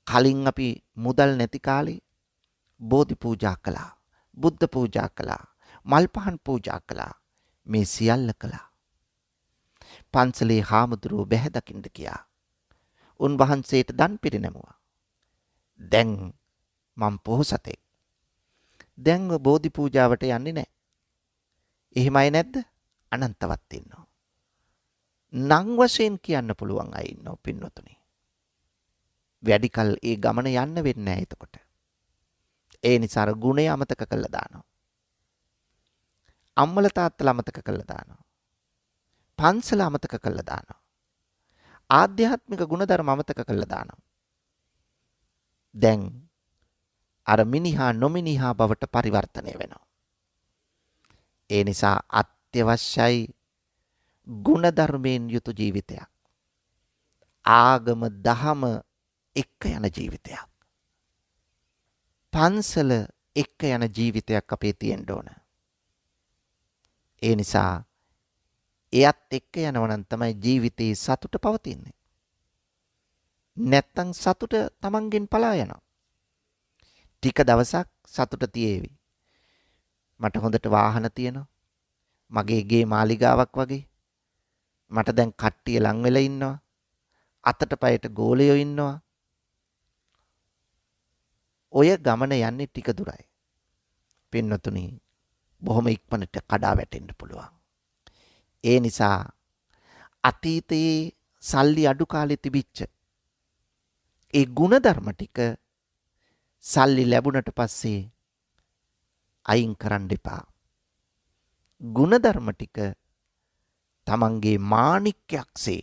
කලින් අපි මුදල් නැති කාලේ බෝධි පූජා කළා, බුද්ධ පූජා කළා, මල් පහන් පූජා කළා. මේ සියල්ල කළා. පන්සලේ හාමුදුරුවෝ බැහැ දකින්න ගියා. උන්වහන්සේට දන් පිරිනැමුවා. දැන් මම පොහොසතෙක්. දැන් බෝධි පූජාවට යන්නේ නැහැ. එහෙමයි නැද්ද? අනන්තවත් ඉන්නවා. නම් වශයෙන් කියන්න පුළුවන් අය ඉන්නවා පින්වතුනි. වැඩිකල් ඒ ගමන යන්න වෙන්නේ නැහැ එතකොට. ඒ නිසා අර ගුණය අමතක කළා දානවා. අම්මල තාත්තලා අමතක කළා දානවා. පන්සල අමතක කළා දානවා. ආධ්‍යාත්මික ගුණධර්ම අමතක කළා දානවා. දැන් අර මිනිහා නොමිනිහා බවට පරිවර්තනය වෙනවා. ඒ නිසා අත්‍යවශ්‍යයි ගුණධර්මයෙන් යුතු ජීවිතයක්. ආගම දහම එක්ක යන ජීවිතයක්. පන්සල එක්ක යන ජීවිතයක් අපේ තියෙන්න ඕන. ඒ නිසා එයත් එක්ක යනවා නම් තමයි ජීවිතේ සතුට පවතින්නේ. නැත්තම් සතුට තමන්ගෙන් පලා යනවා. ටික දවසක් සතුට තියේවි. මට හොඳට වාහන තියෙනවා. මගේ ගේ මාලිගාවක් වගේ. මට දැන් කට්ටිය ලං වෙලා ඉන්නවා. අතට පයට ගෝලයෝ ඉන්නවා. ඔය ගමන යන්නේ ටික දුරයි. පින්නතුනි බොහොම ඉක්මනට කඩා වැටෙන්න පුළුවන්. ඒ නිසා අතීතයේ සල්ලි අඩු කාලේ තිබිච්ච ඒ ಗುಣධර්ම ටික සල්ලි ලැබුණට පස්සේ අයින් කරන්න එපා. ಗುಣධර්ම ටික තමන්ගේ මාණික්කයක්සේ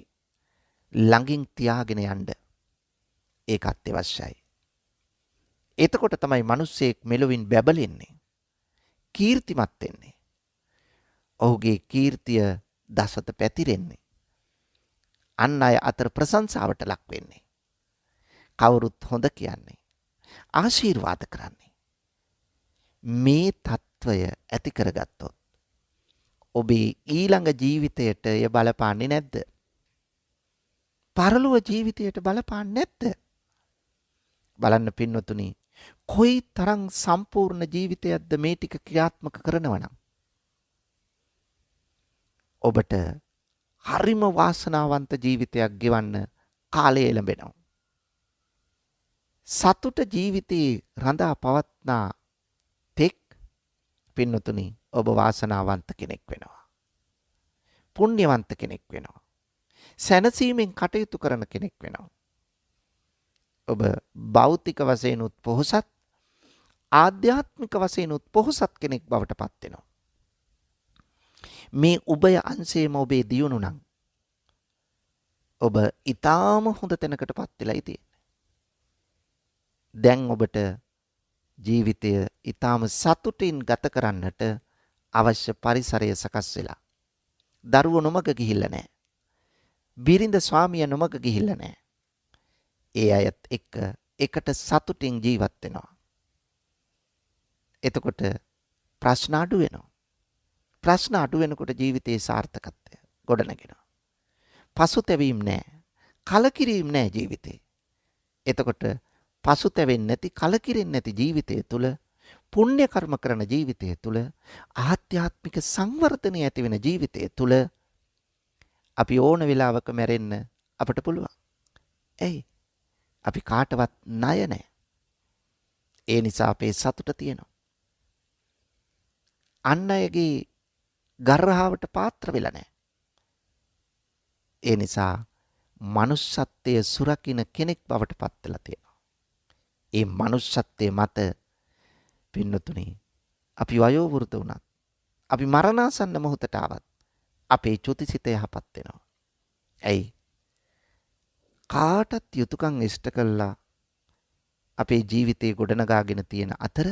ළඟින් තියාගෙන යන්න. ඒක අත්‍යවශ්‍යයි. එතකොට තමයි මිනිස්සෙක් මෙලොවින් බැබලෙන්නේ. කීර්තිමත් වෙන්නේ. ඔහුගේ කීර්තිය දසත පැතිරෙන්නේ. අන් අය අතර ප්‍රශංසාවට ලක් වෙන්නේ. කවුරුත් හොඳ කියන්නේ. ආශිර්වාද කරන්නේ. මේ తত্ত্বය ඇති කරගත්තොත් ඔබේ ඊළඟ ජීවිතයට එය බලපාන්නේ නැද්ද? පරලොව ජීවිතයට බලපාන්නේ නැද්ද? බලන්න පින්වතුනි, කොයි තරම් සම්පූර්ණ ජීවිතයක්ද මේ ටික ක්‍රියාත්මක කරනවා නම් ඔබට හරිම වාසනාවන්ත ජීවිතයක් ගෙවන්න කාලය එළඹෙනවා. සතුට ජීවිතේ රඳා පවත්නා තෙක් පින්වතුනි ඔබ වාසනාවන්ත කෙනෙක් වෙනවා. පුණ්‍යවන්ත කෙනෙක් වෙනවා. සැනසීමෙන් කටයුතු කරන කෙනෙක් වෙනවා. ඔබ භෞතික වශයෙන් උත් පොහොසත්, ආධ්‍යාත්මික වශයෙන් උත් පොහොසත් කෙනෙක් බවට පත් වෙනවා. මේ උභය අංශේම ඔබේ දියුණු නම් ඔබ ඊටාම හොඳ තැනකටපත් වෙලා ඉතියි. දැන් ඔබට ජීවිතය ඊටාම සතුටින් ගත කරන්නට අවශ්‍ය පරිසරය සකස් වෙලා. දරුවෝ නොමග ගිහිල්ලා නැහැ. බිරිඳ ස්වාමියා නොමග ගිහිල්ලා නැහැ. ඒ අයත් එක්ක එකට සතුටින් ජීවත් වෙනවා. එතකොට ප්‍රශ්න අඩු වෙනවා. ප්‍රශ්න අඩු වෙනකොට ජීවිතයේ සාර්ථකත්වය ගොඩනගෙනවා. පසුතැවීම් නැහැ. කලකිරීම නැහැ ජීවිතේ. එතකොට පසුතැවෙන්නේ නැති කලකිරෙන්නේ නැති ජීවිතය තුළ පුණ්‍ය කර්ම කරන ජීවිතය තුළ ආධ්‍යාත්මික සංවර්ධනය ඇති වෙන ජීවිතය තුළ අපි ඕන වෙලාවක මැරෙන්න අපට පුළුවන්. ඇයි? අපි කාටවත් ණය නැහැ. ඒ නිසා අපේ සතුට තියෙනවා. අන් අයගේ ගර්හාවට පාත්‍ර වෙලා නැහැ. ඒ නිසා මනුෂ්‍යත්වයේ සුරකින්න කෙනෙක් බවට පත් වෙලා තියෙනවා. ඒ මනුෂ්‍යත්වයේ මත පින්නතුනි අපි වයෝ වෘත වුණත් අපි මරණාසන්න මොහොතට ආවත් අපේ චුතිසිත යහපත් වෙනවා. ඇයි? කාටත් යුතුයකම් ඉෂ්ට කළා අපේ ජීවිතේ ගොඩනගාගෙන තියෙන අතර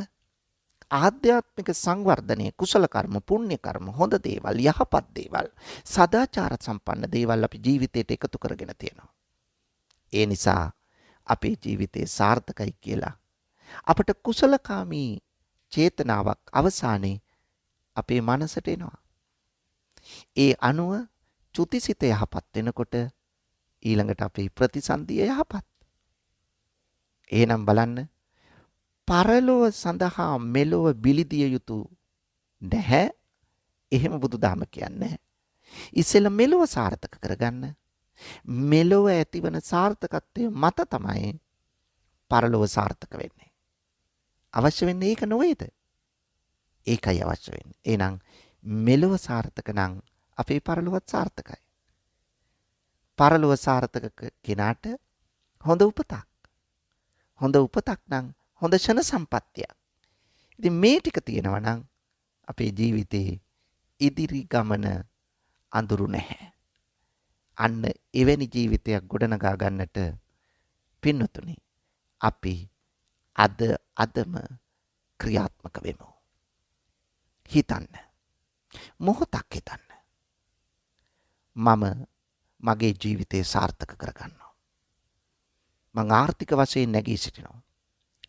ආධ්‍යාත්මික සංවර්ධනය, කුසල කර්ම, පුණ්‍ය කර්ම, හොඳ දේවල්, යහපත් දේවල්, සදාචාර සම්පන්න දේවල් අපි ජීවිතයට එකතු කරගෙන තියෙනවා. ඒ නිසා අපේ ජීවිතේ සාර්ථකයි කියලා අපට කුසලකාමී චේතනාවක් අවසානයේ අපේ මනසට එනවා. ඒ අනුව චුතිසිත යහපත් වෙනකොට ඊළඟට අපේ ප්‍රතිසන්දිය යහපත්. එහෙනම් බලන්න පරලොව සඳහා මෙලොව බිලිදිය යුතු නැහැ. එහෙම බුදුදහම කියන්නේ. ඉස්සෙල්ලා මෙලොව සාර්ථක කරගන්න. මෙලොව ඇතිවන සාර්ථකත්වය මත තමයි පරලොව සාර්ථක වෙන්නේ. අවශ්‍ය වෙන්නේ ඒක නොවේද? ඒකයි අවශ්‍ය වෙන්නේ. එහෙනම් මෙලොව සාර්ථක නම් අපේ පරලොවත් සාර්ථකයි. පරලොව සාර්ථක කෙනාට හොඳ උපතක්. හොඳ උපතක් නම් හොඳ ෂණ සම්පත්තියක්. ඉතින් මේ ටික තියෙනවා නම් අපේ ජීවිතේ ඉදිරි ගමන අඳුරු නැහැ. අන්න එවැනි ජීවිතයක් ගොඩනගා ගන්නට පින්නතුනි අපි අදම ක්‍රියාත්මක වෙමු. හිතන්න. මොහොතක් හිතන්න. මම මගේ ජීවිතේ සාර්ථක කරගන්නවා. මං ආර්ථික වශයෙන් නැගී සිටිනවා.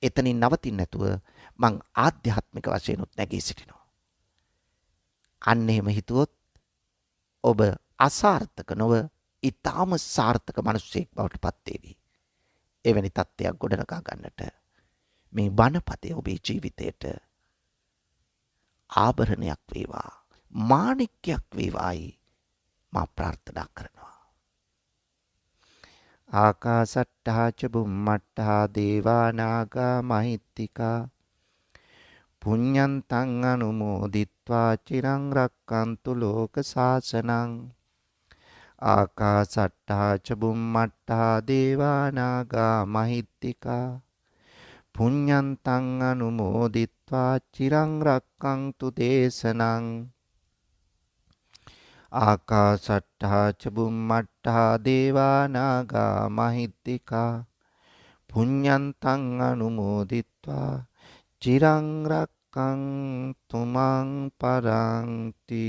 එතනින් නවතින්නේ නැතුව මං ආධ්‍යාත්මික වශයෙන් උත් නැගී සිටිනවා. අන්න එහෙම හිතුවොත් ඔබ අසාර්ථක නොව ඊටාම සාර්ථක මිනිසෙක් බවට පත් වේවි. එවැනි තත්ත්වයක් ගොඩනගා ගන්නට මේ බණපදයේ ඔබේ ජීවිතයට ආභරණයක් වේවා, මාණික්කයක් වේවායි මා ප්‍රාර්ථනා කරනවා. ආකාසට්ටා ච බුම්මට්ටා දේවා නාග මහිත්‍තිකා පුඤ්ඤන්තං අනුමෝදිත්වා චිරං රක්칸තු ලෝක සාසනං. ආකාසට්ටා ච බුම්මට්ටා දේවා නාග මහිත්‍තිකා පුඤ්ඤන්තං අනුමෝදිත්වා චිරං රක්칸තු දේශනං. ආකාසට්ටා ච බුම්මට්ටා දේවා නාග මහිත්‍තිකා පුඤ්ඤන්තං අනුමෝදිත්වා චිරං රක්칸තු මං පරන්ති.